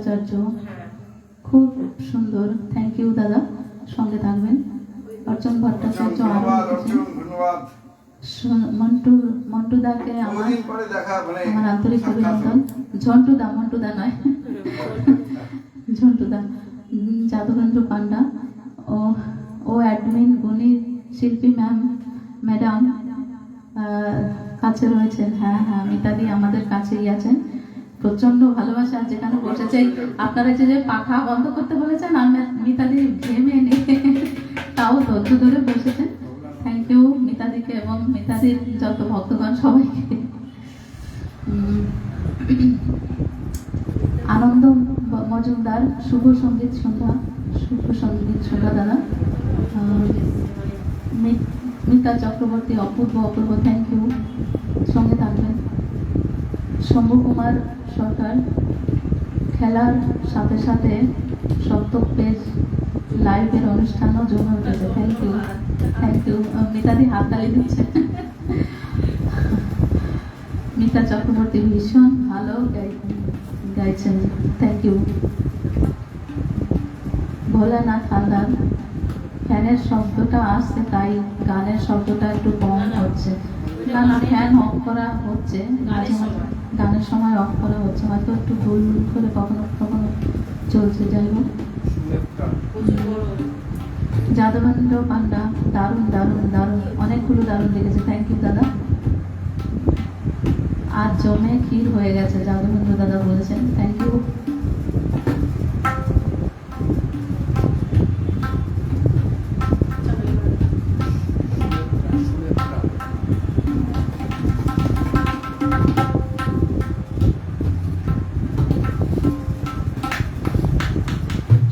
ভট্টাচার্য, হ্যাঁ খুব সুন্দর, থ্যাংক ইউ দাদা, সঙ্গে থাকবেন। অর্চন ভট্টাচার্য, ধন্যবাদ অর্জুন, ধন্যবাদ। মন্টু দাকে আমার বহুদিন পরে দেখা, মানে আমার আন্তরিক সাক্ষাৎ অভিনন্দন। ঝন্টুদা, মন্টুদা নয়, ঝন্টুদা। যাদবেন্দ্র পান্ডা, ও অ্যাডমিন গুণী শিল্পী ম্যাডাম কাছে রয়েছেন। হ্যাঁ হ্যাঁ, মিতাদি আমাদের কাছেই আছেন, প্রচন্ড ভালোবাসা। যেখানে বসেছে আপনারা যে পাখা বন্ধ করতে বলেছেন, আর মিতাদি ঘেমে নিয়ে তাও ধৈর্য ধরে বসেছেন। থ্যাংক ইউ মিতাদিকে এবং মিতাদির যত ভক্তগণ সবাইকে। আনন্দ মজুমদার, শুভ সঙ্গীত সন্ধ্যা দাদা। মিতা চক্রবর্তী, অপূর্ব অপূর্ব, থ্যাংক ইউ, সঙ্গে থাকবেন। শম্ভু কুমার সরকার, খেলার সাথে সাথে সপ্তক পেজ লাইভের অনুষ্ঠানও জমে উঠেছে, থ্যাংক ইউ থ্যাংক ইউ। মিতাদি হাততালি দিচ্ছে। মিতা চক্রবর্তী ভীষণ ভালো গাইছেন, থ্যাংক ইউ। ভোলানাথ হালদার, ফ্যানের শব্দটা আসছে তাই গানের শব্দটা একটু কম হচ্ছে। না না, ফ্যান অফ করা হচ্ছে, গানের সময় অফ করা হচ্ছে, হয়তো একটু ভুল করে কখনো কখনো চলছে, যাই হোক। যাদবেন্দ্র পান্ডা, দারুণ দারুণ দারুণ, অনেকগুলো দারুণ লেগেছে, থ্যাংক ইউ দাদা। আজ জমে ক্ষীর হয়ে গেছে, যাদবেন্দ্র দাদা বলেছেন, থ্যাংক ইউ।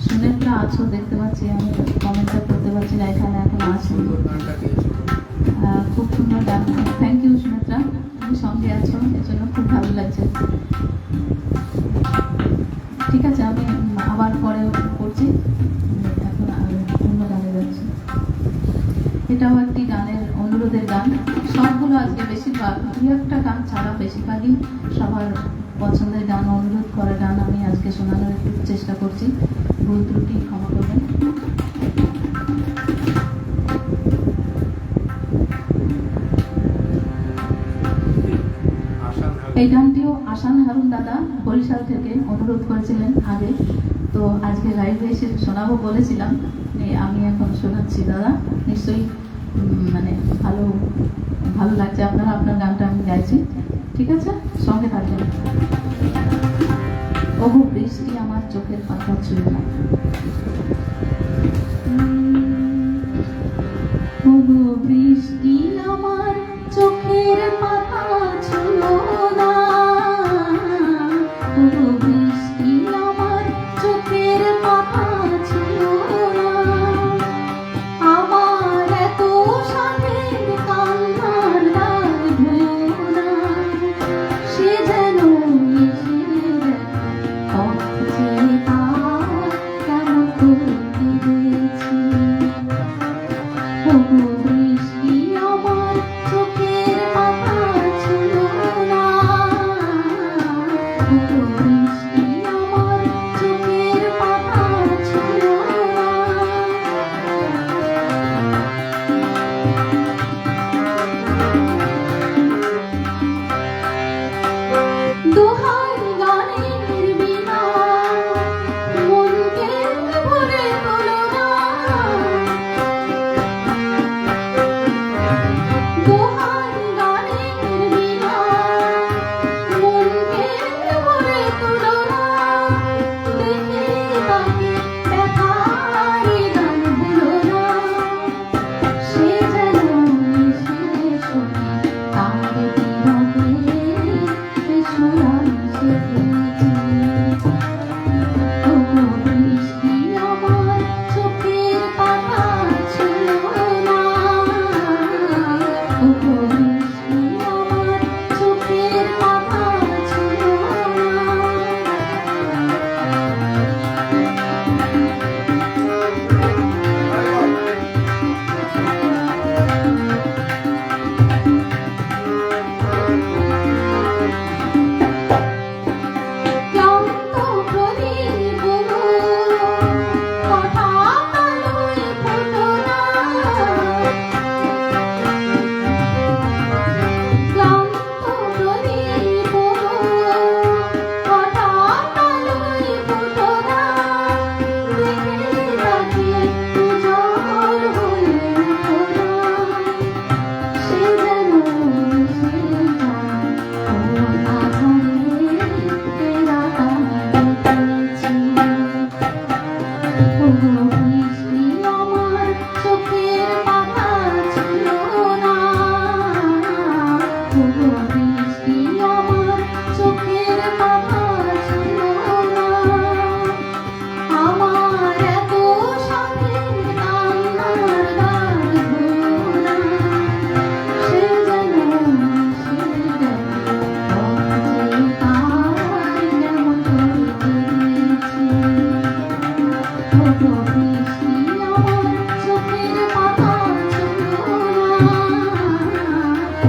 সুনেত্রা আছো, দেখতে পাচ্ছি, আমি কমেন্টটা করতে পারছি না, এখানে এখন আছেন। খুব সুন্দর গান, থ্যাংক ইউ সুনেত্রা, তুমি সঙ্গে আছো, এর জন্য খুব ভালো লাগছে। ঠিক আছে, আমি আবার পরে করছি, এখন অন্য গানে যাচ্ছি। এটাও একটি গানের অনুরোধের গান, সবগুলো আজকে বেশিরভাগ, দু একটা গান ছাড়া বেশিরভাগই সবার পছন্দের গান, অনুরোধ করা গান আমি আজকে শোনানোর একটু চেষ্টা করছি, ভুল ত্রুটি ক্ষমা করবেন। এই গানটিও আসান হারুন দাদা বরিশাল থেকে অনুরোধ করেছিলেন আগে, তো আজকে লাইভে এসে শোনাবো বলেছিলাম, আমি এখন শোনাচ্ছি দাদা, নিশ্চয়ই মানে ভালো লাগছে আপনার গানটা আমি গাইছি, ঠিক আছে, সঙ্গে থাকবেন। ওগো বৃষ্টি আমার চোখের পাতা ছুঁয়ে না, ওগো বৃষ্টি আমার চোখের পাতা ছুঁয়ো না, ওগো বৃষ্টি আমার চোখের পাতা ছুঁয়ো না, আমার এত সাথের কান্নার দাগ ধুয়ো না, সে যেন এসে পথ চেয়ে তার কেন তোর দিয়েছি, ওগো বৃষ্টি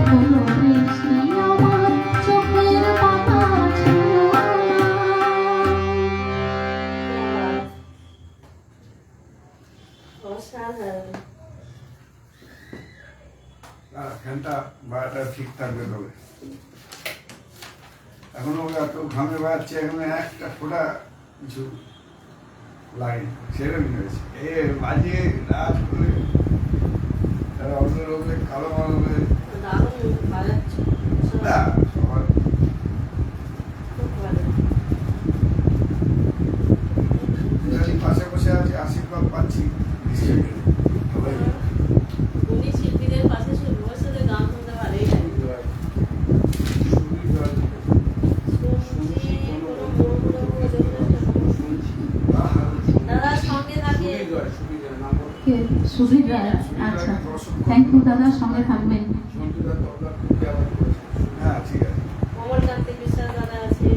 হলো বৃষ্টি আমার চোখের পাতা ছোঁয়া। অসাধারণ। ফ্যানটা বাড়াটা ঠিক থাকবে তবে এখনো এত ঘামে বাড়ছে এখানে একটা ফোঁটা কিছু লাগে সেরকম হয়েছে এ বাজিয়ে রাত করে তারা অন্য লোকে কালো মারবে দারুণ বাজাচ্ছে। না সবার খুব ভালো। আমি পাশে বসে আছি আশীর্বাদ পাচ্ছি নিশ্চয়ই সবাই উনি শিল্পীদের পাশে বসে গান শুনতে ভালোই লাগে। শুনছি কোনো মুড়ো দাদা সঙ্গে থাকে। কে সুধীর রায়, আচ্ছা থ্যাংক ইউ দাদা, সঙ্গে থাকবেন। হ্যাঁ ঠিক আছে কমলকান্তি বিশ্বাস দাদা আছে।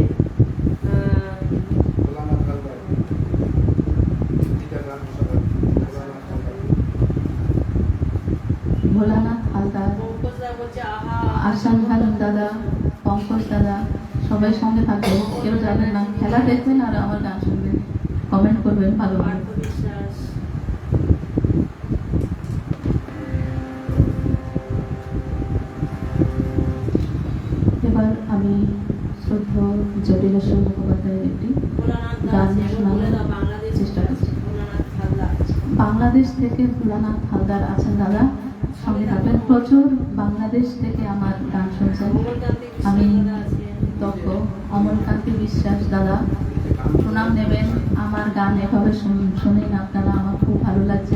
ভোলানাথ হালদার, পঙ্কজ দা বলছে আহা। আসান খানম দাদা, পঙ্কজ দাদা, সবাই সঙ্গে থাকবেন। কেউ যাবেন না, খেলা দেখবেন আর আমার গান শুনবেন, কমেন্ট করবেন ভালো ভালো। পার্থ বিশ্বাস। এবার আমি শ্রদ্ধেয় জটিলেশ্বর মুখোপাধ্যায়ের একটি ভোলানাথ দা গান আছে। শোনানোর বলে দাও বাংলাদেশ চেষ্টা করছি। ভোলানাথ হালদার। বাংলাদেশ থেকে ভোলানাথ হালদার আছেন দাদা, সঙ্গে থাকবেন। প্রচুর বাংলাদেশ থেকে আমার গান শুনছেন। কমলকান্তি আমি বিশ্বাস দাদা আছে। দক্ষ অমরকান্তি বিশ্বাস দাদা, প্রণাম নেবেন। আমার গান এভাবে শোনেন আপনারা, আমার খুব ভালো লাগছে,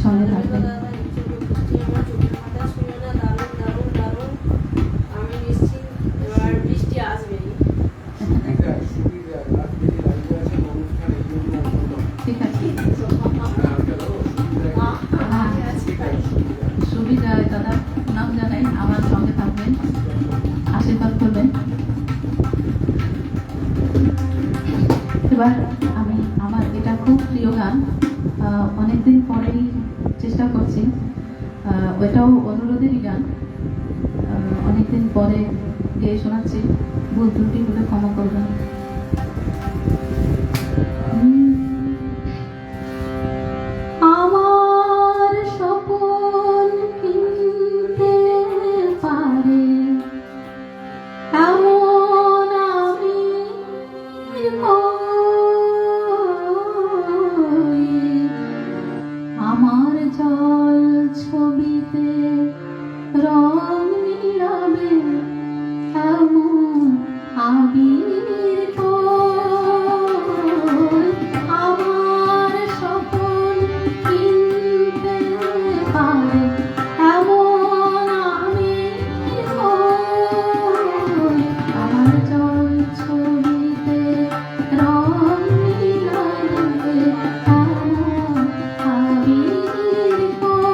সঙ্গে থাকবেন। দাদা ইউটিউবে বৃষ্টি আমার চোখের পাতা শুনে না, দারুণ দারুণ দারুণ। আমি নিশ্চিত এবার বৃষ্টি আসবেই। ঠিক আছে, সুবিধা দাদা প্রণাম জানাই, আমার সঙ্গে থাকবেন, আশীর্বাদ করবেন। এবার আমি আমার এটা খুব প্রিয় গান, অনেকদিন পরেই চেষ্টা করছি, ওইটাও অনুরোধেরই গান, অনেকদিন পরে গেয়ে শোনাচ্ছি, ভুল ত্রুটি হলে ক্ষমা করবেন। আমার স্বপন কিনতে পারে এমন আমি কই, আমার জল ছবিতে রং মিলাবে এমন আবির কই, আমার স্বপন কিনতে পারে এমন আমি কই, আমার জল ছবিতে রং মিলাবে এমন আবির কই।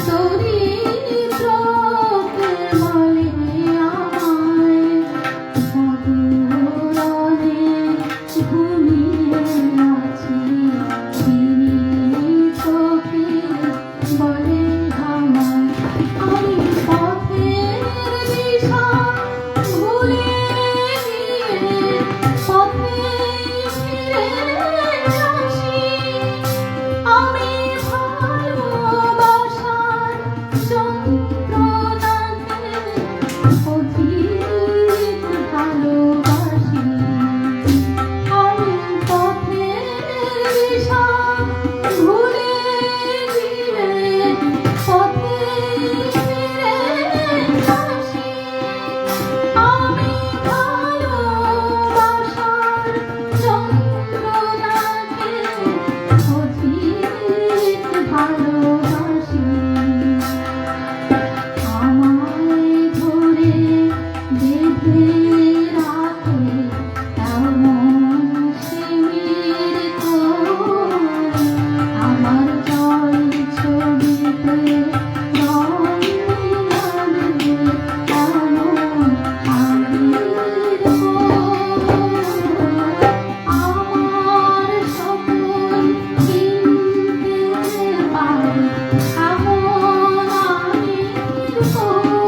চরিত্রকে বলে আমায় সাগরণে ঘুমিয়ে আছি চোখে বলে আমায় আমি পথের দিশা ভুলে গিয়ে পথে ফিরে আসি আমি ভালোবাসার যন্ত্রণাকে অধিক ভালোবাসি আমি পথের দিশা ভুলে গিয়ে পথে ফিরে আসি আমি ভালোবাসার যন্ত্রণাকে অধিক ভালোবাসি আমায় ধরে বেঁধে রাখে এমন শিমির কোল আমার জল ছবিতে রং মিলাবে এমন আবির কোল আমার স্বপ্ন কিনতে পারে এমন আবির কোল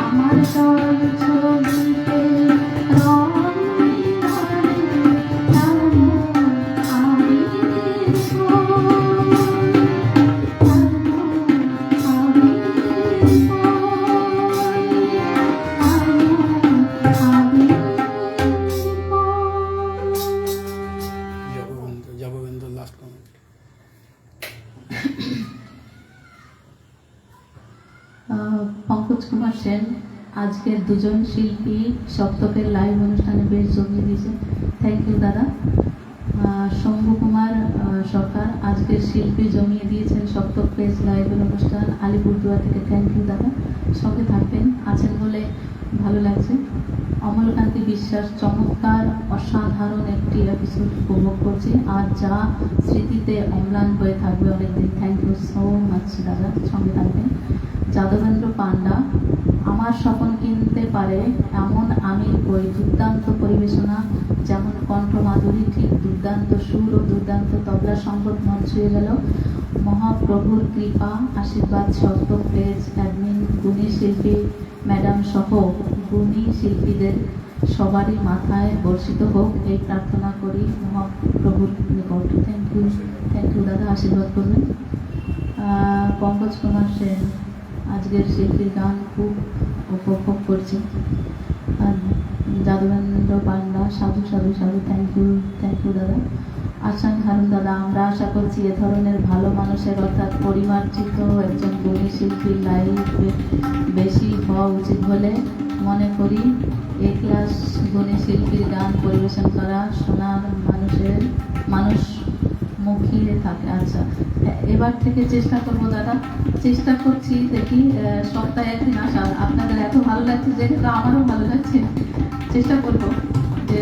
আমার জল ছবিতে রং মিলাবে এমন আবির জগবন্ধু লাস্ট কমেন্ট। পঙ্কজ কুমার সেন আজকের দুজন শিল্পী সপ্তকের লাইভ অনুষ্ঠানে বেশ জমিয়ে দিয়েছে, থ্যাংক ইউ দাদা। শম্ভু কুমার সরকার আজকের শিল্পী জমিয়ে দিয়েছেন সপ্তক পেজ লাইভের অনুষ্ঠান আলিপুরদুয়ার থেকে, থ্যাংক ইউ দাদা, সঙ্গে থাকবেন আছেন বলে ভালো লাগছে। অমলকান্তি বিশ্বাস চমৎকার অসাধারণ একটি এপিসোড উপভোগ করছি আর যা স্মৃতিতে অম্লান হয়ে থাকবে অনেকদিন, থ্যাংক ইউ সো মাচ দাদা, সঙ্গে থাকবেন। যাদবেন্দ্র পান্ডা আমার স্বপন কিনতে পারে এমন আমি বই দুর্দান্ত পরিবেশনা, যেমন কণ্ঠ মাধুরী ঠিক দুর্দান্ত সুর ও দুর্দান্ত তবলা সংগত মন ছুঁয়ে গেল। মহাপ্রভুর কৃপা আশীর্বাদ সপ্তক পেজ অ্যাডমিন গুণী শিল্পী ম্যাডাম সহ গুণী শিল্পীদের সবারই মাথায় বর্ষিত হোক এই প্রার্থনা করি মহাপ্রভুর নিকট, থ্যাংক ইউ দাদা, আশীর্বাদ করবেন। পঙ্কজ কুমার সেন আজকের শিল্পীর গান খুব উপভোগ করছি। যাদবেন্দ্র পান্ডা সাধু সাধু সাধু, থ্যাংক ইউ দাদা। আসান হারুন দাদা আমরা আশা করছি এ ধরনের ভালো মানুষের অর্থাৎ পরিমার্জিত একজন গুণী শিল্পীর লাইভ বেশি হওয়া উচিত বলে মনে করি। এ ক্লাস গুণী শিল্পীর গান পরিবেশন করা শোনার মানুষ মুখিয়ে থাকে। আচ্ছা, এবার থেকে চেষ্টা করব দাদা, চেষ্টা করছি, দেখি সপ্তাহে একদিন আসার। আপনাদের এত ভালো লাগছে যেহেতু আমারও ভালো লাগছে, চেষ্টা করব যে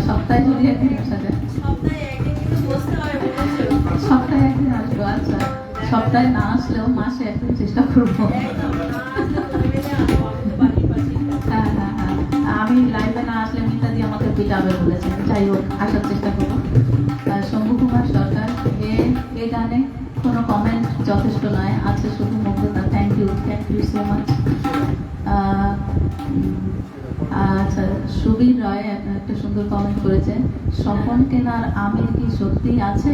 সপ্তাহে যদি একদিন আসা যায়, সপ্তাহে একদিন আসবো। আচ্ছা, সপ্তাহে না আসলেও মাসে একদিন চেষ্টা করবো। হ্যাঁ হ্যাঁ হ্যাঁ, আমি লাইভে না আসলে মিতাদি আমাকে পিটাবে বলেছেন, যাই হোক আসার চেষ্টা করবো। শম্ভু কুমার সরকার এ গানে কোনো কমেন্ট যথেষ্ট নয়, আছে শুধু মুগ্ধতা, থ্যাংক ইউ সো মাচ। আচ্ছা, সুবীর রায় একটা সুন্দর কমেন্ট করেছেন, স্বপন কেনার আমির কি সত্যি আছে?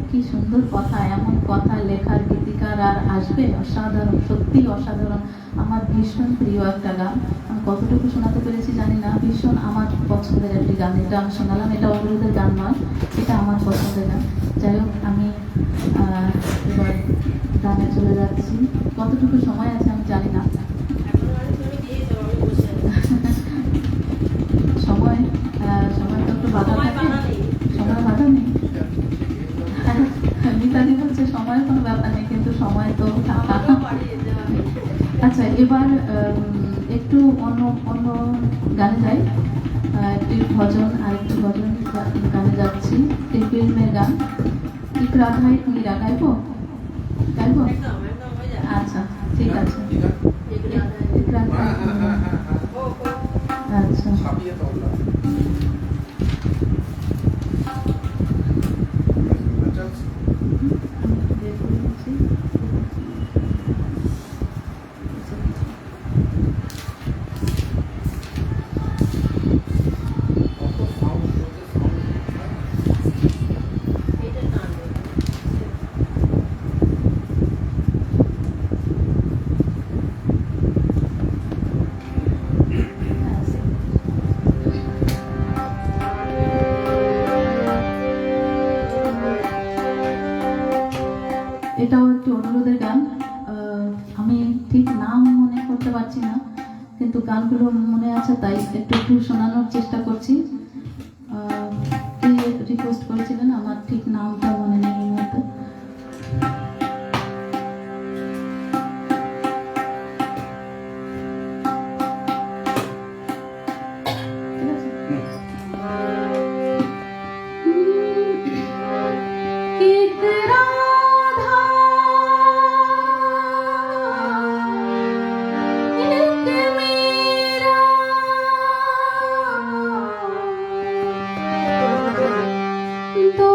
কি সুন্দর কথা, এমন কথা লেখার গীতিকার আর আসবে? অসাধারণ, সত্যি অসাধারণ, আমার ভীষণ প্রিয় একটা গান। আমি কতটুকু শোনাতে পেরেছি জানি না, ভীষণ আমার পছন্দের একটি গান, এটা আমি শোনালাম। এটা অবরোধের গান নয়, এটা আমার পছন্দের গান। যাই হোক, আমি এবার গানে চলে যাচ্ছি। কতটুকু সময় আছে আমি জানি না, সময় তো একটু বাধা থাকে, সময় বাধা নেই। মিতাদি বলছে সময় কোনো ব্যাপার নেই, কিন্তু সময় তো থাকা। আচ্ছা, এবার একটু অন্য গানে যাই, একটি ভজন, আরেকটি ভজন গানে যাচ্ছি। এই ফিল্মের গান, ঠিক রাধাই তুমি রাগাইবো, গাইব গাইবো? একদম একদম হয়ে যায়। আচ্ছা, ঠিক আছে। ঠিক আছে এগুলো হ্যাঁ হ্যাঁ হ্যাঁ হ্যাঁ হ্যাঁ আচ্ছা, ছাপিয়ে তবলা চলছে আমি একটু বের করে দিচ্ছি। কত সাউন্ড করতে সাউন্ড এটা টান দেবে। এটাও একটি অনুরোধের গান। আমি ঠিক নাম মনে করতে পারছি না, কিন্তু গানগুলো মনে আছে, তাই একটু একটু শোনানোর চেষ্টা করছি। কে রিকোয়েস্ট করেছিলেন, আমার ঠিক নামটা মনে নেই এই মুহূর্তে। ঠিক আছে? एक राधा एक मीरा, दो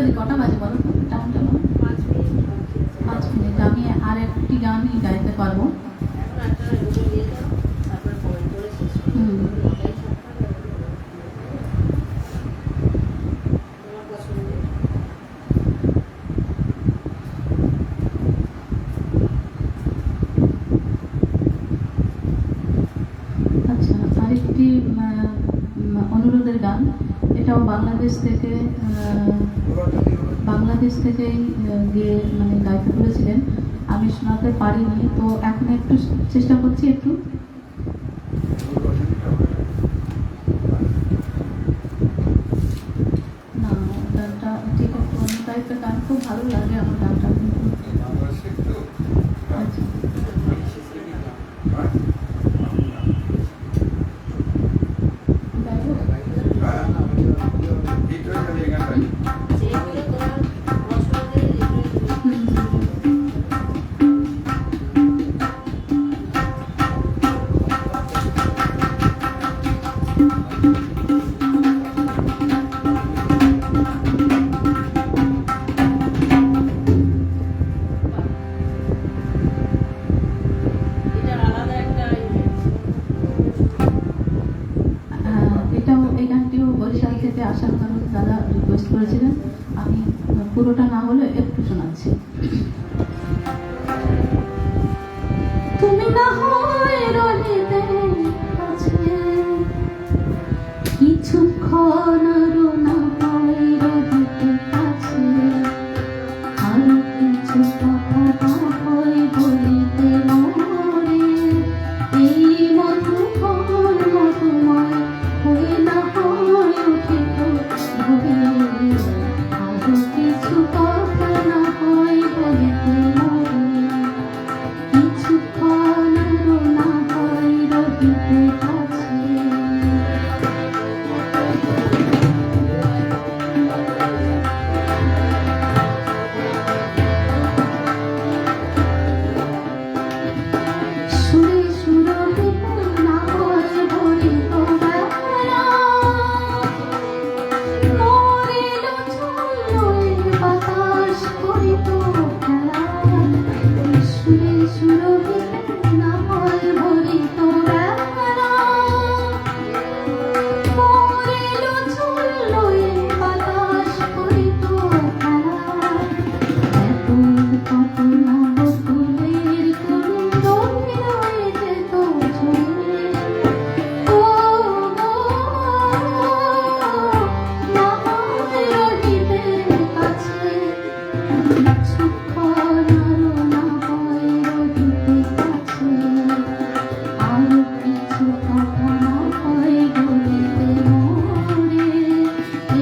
দি কটা বাজে বলো তো, টাইমটা বলো। 5 মিনিট। আমি আর একটি গানই গাইতে পারবো। হুম। আচ্ছা, আরেকটি অনুরোধের গান, এটাও বাংলাদেশ থেকেই গিয়ে মানে গাইতে বলেছিলেন, আমি শোনাতে পারিনি, তো এখন একটু চেষ্টা করছি একটু। না, গানটা ঠিক একটু অন্য টাইপের গান, খুব ভালো লাগে আমার গানটা কিন্তু। আচ্ছা, গাইবো? এই গানটিও বরিশাল থেকে আসার কারণে দাদা রিকোয়েস্ট করেছিলেন, আমি পুরোটা না হলে একটু শোনাচ্ছি। তুমি না হয় রহিতে কাছে, কিছুক্ষণ আরো না হয় রহিতে কাছে, আরো কিছু কথা না হয় বলিতে মরে, এই মধুকর মধুময় হয়ে না হয় উঠিত ভরে, আরো কিছু কথা না হয় বলিতে মরে, কিছুক্ষণ আরো না হয় রহিতে কাছে। সুরে সুরভিত না হয় ভরিত বেলা, মরিল চলল বাতাস করিত খেলা, সুরে সুরভিত না হয় ভরিত বেলা, মরিল চলল বাতাস করিত খেলা, এত কত না বকুলের কুঞ্জ রয়ে যেত ঝরে, ও না হয় রহিতে কাছে, কিছুক্ষণ আরো না হয় রহিতে কাছে, আরো কিছু কথা না হয় বলিতে মরে,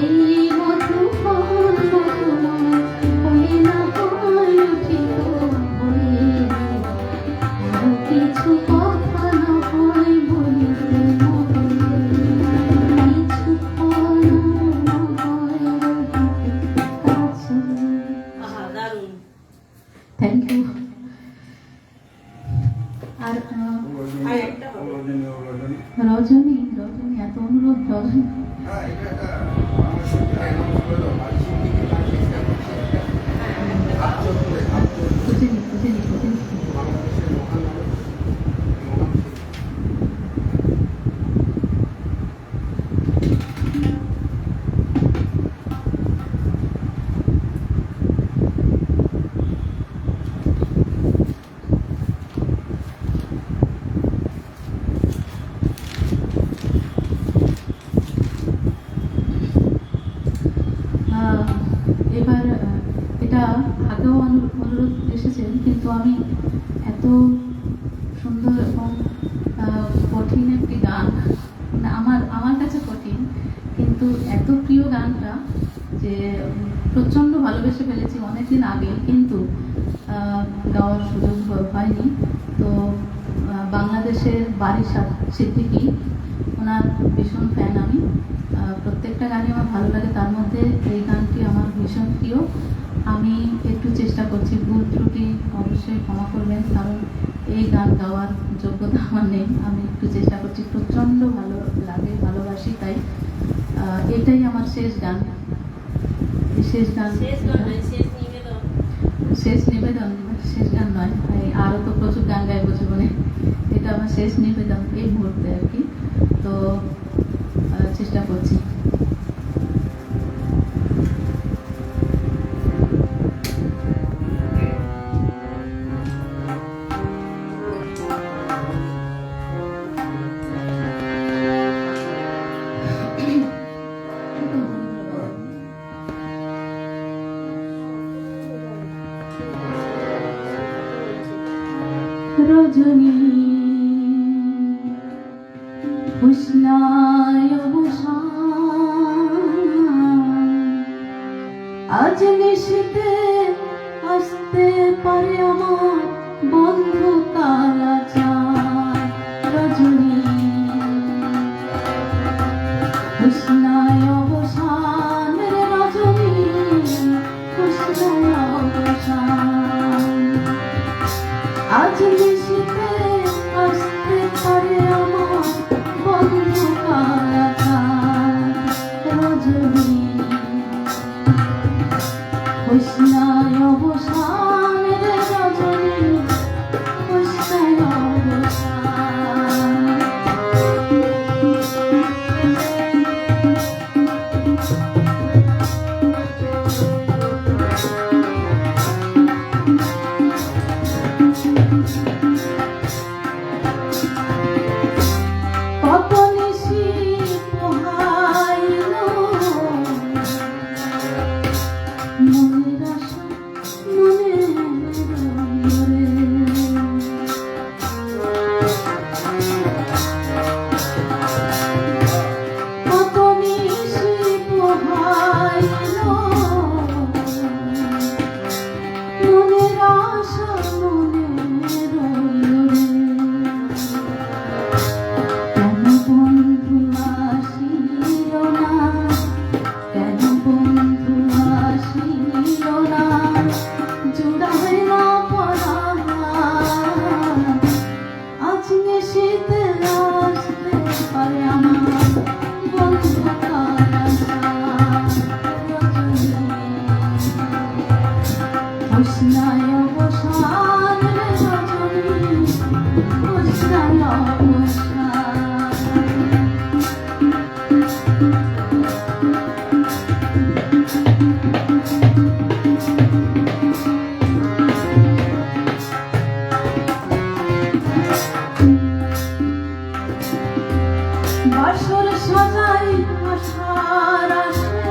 এই মধুকর মধুময় হয়ে না হয় উঠিত ভরে, আরো কিছু কথা না হয় বলিতে মরে, কিছুক্ষণ আরো না হয় রহিতে কাছে। দারুণ। Thank you. আর রজনী এত অনুরোধ, রজনী বুঝিনি। এবার এটা আগেও অনুরোধ এসেছেন, কিন্তু আমি এত সুন্দর এবং কঠিন একটি গান, মানে আমার কাছে কঠিন, কিন্তু এত প্রিয় গানটা যে প্রচণ্ড ভালোবেসে ফেলেছি অনেকদিন আগে, কিন্তু গাওয়ার সুযোগ হয়নি। তো বাংলাদেশের বারিশাদ সিদ্দিকী, ওনার ভীষণ ফ্যান আমি, প্রত্যেকটা গানই আমার ভালো লাগে, তার মধ্যে এই গানটি আমার ভীষণ প্রিয়। আমি একটু চেষ্টা করছি, ভুল ত্রুটি অবশ্যই ক্ষমা করবেন, কারণ এই গান গাওয়ার যোগ্যতা আমার নেই, আমি একটু চেষ্টা করছি, প্রচণ্ড ভালো লাগে, ভালোবাসি, তাই এটাই আমার শেষ গান। শেষ গান, শেষ নিবেদন, শেষ গান নয়, আরও তো প্রচুর গান গাইবো জীবনে, এটা আমার শেষ নিবেদন এই মুহূর্তে আর কি। তো চেষ্টা করছি। রজনী উষ্ণায় আজ নিশীতে আসতে পারে আমার বন্ধু কালাচার। রজনী উষ্ণায় অবসান, রজনী উষ্ণায় অবসান, আজ নিশীতে আসতে পারে আমার বন্ধু কালাচার। রজনী উষ্ণায় অবসান, রজনী উষ্ণায় অবসান। কত নিশি পোহাইল মনের আশা মনের অন্তরে, কত নিশি পোহাইল মনের আশা মনের অন্তরে। কেন বন্ধু আসিল না, কেন বন্ধু আসিল না, জুড়ায় না পরাণ, আজ নিশীতে আসতে পারে আমার বন্ধু কালাচার। রজনী উষ্ণায় অবসান, রজনী উষ্ণায় অবসান। বাসর সাজাই আশার আসে,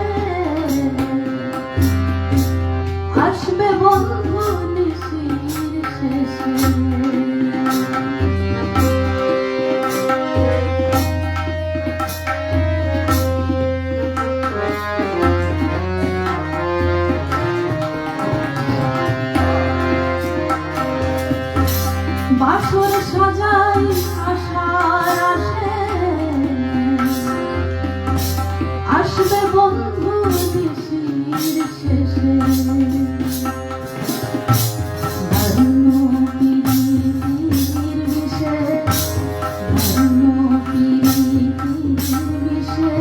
আসবে বন্ধু নিশির শেষে। বাসর সাজাই আশার আসে, আসবে বন্ধু নিশির শেষে। দারুণ প্রীতির বিষে, দারুণ প্রীতির বিষে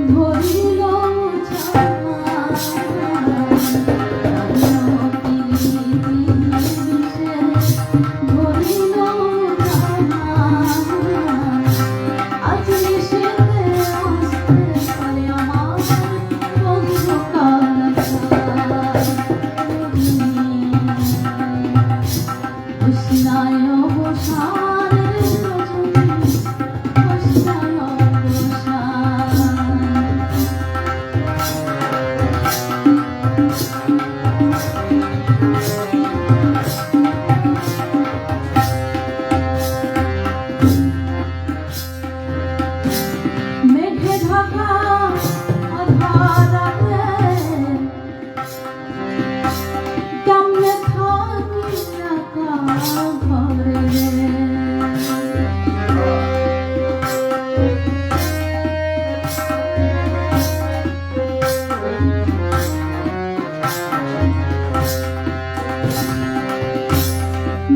ধরিল ছায়া, দারুণ প্রীতির বিষে ধরিল ছায়া, আজ নিশীতে আসতে পারে আমার বন্ধু কালাচার। উষ্ণায় অবসান, রজনী উষ্ণায় অবসান। মেঘে ঢাকা আধার রাতে কেমনে থাকি একা ঘরে।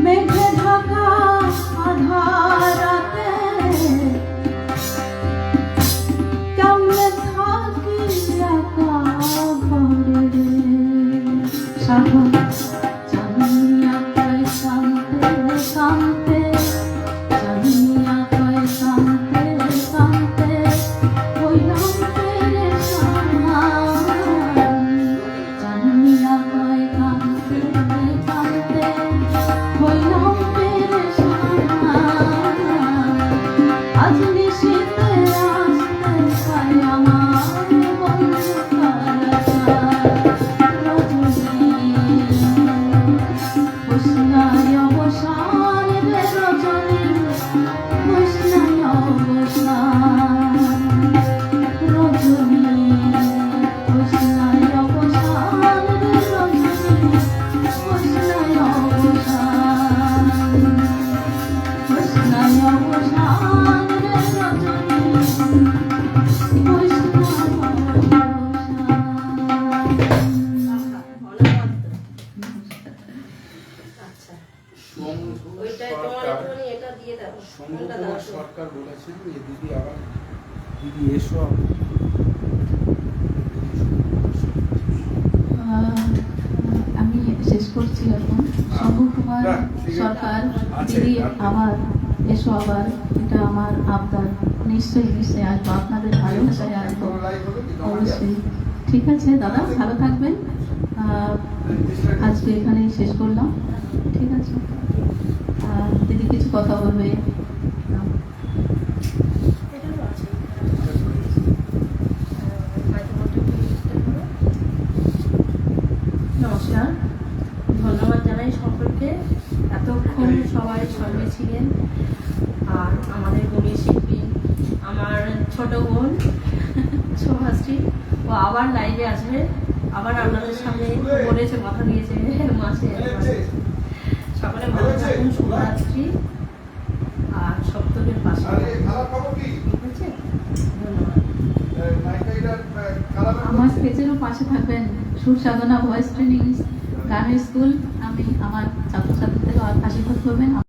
মেঘে ঢাকা আধার রাতে কেমনে জানিয়া কয় কান্তে কান্তে, জানিয়া কয় কান্তে কান্তে, হইলাম পেরেশান। জানিয়া কয় কান্তে কান্তে, হইলাম পেরেশান। আজ নিশীথে আসতে চাই আমার বন্ধু কারাগার। রজনী বসনায় অবসান রে রজনী, বসনায় অবসান। রজনী বসনায় অবসান রে রজনী, বসনায় অবসান। বসনায় অবসান রে রজনী, বসনায় আচ্ছা শম্ভু ওইটাই তোমার সরকার, একটুখানি এটা দিয়ে দাও। শম্ভু কোনটা দাও? সরকার বলেছেন যে দিদি আবার দিদি এসো। আমি শেষ করছি এখন। শম্ভু কুমার না, ঠিক আছে। সরকার আছে, দিদি আছে। আবার এসো আবার, এটা আমার আবদার। নিশ্চয়ই নিশ্চয়ই আসবো, আপনাদের ভালোবাসায় আসবো অবশ্যই। ঠিক আছে দাদা, ভালো থাকবেন। আজকে এখানেই শেষ করলাম। ঠিক আছে, দিদি কিছু কথা বলবে? এটারও আছে। মাইক্রোফোনটা একটু চেষ্টা করো। নমস্কার, ধন্যবাদ জানাই সকলকে, এতক্ষণ সবাই সঙ্গে ছিলেন। আর আমাদের গুণী শিল্পী আমার ছোট বোন শুভাশ্রী, ও আবার লাইভে আসবে, আবার আপনাদের সামনে বলেছে, কথা দিয়েছে মাসে একবার। সকলে ভালো থাকুন, শুভরাত্রি। আর সপ্তকের পাশে আরে খারাপ খবর কি? ঠিক আছে, ধন্যবাদ। আমার পেজেরও পাশে থাকবেন। সুর সাধনা ভয়েস ট্রেনিং গানের স্কুল, আমি আমার ছাত্রছাত্রীদের আশীর্বাদ করবেন।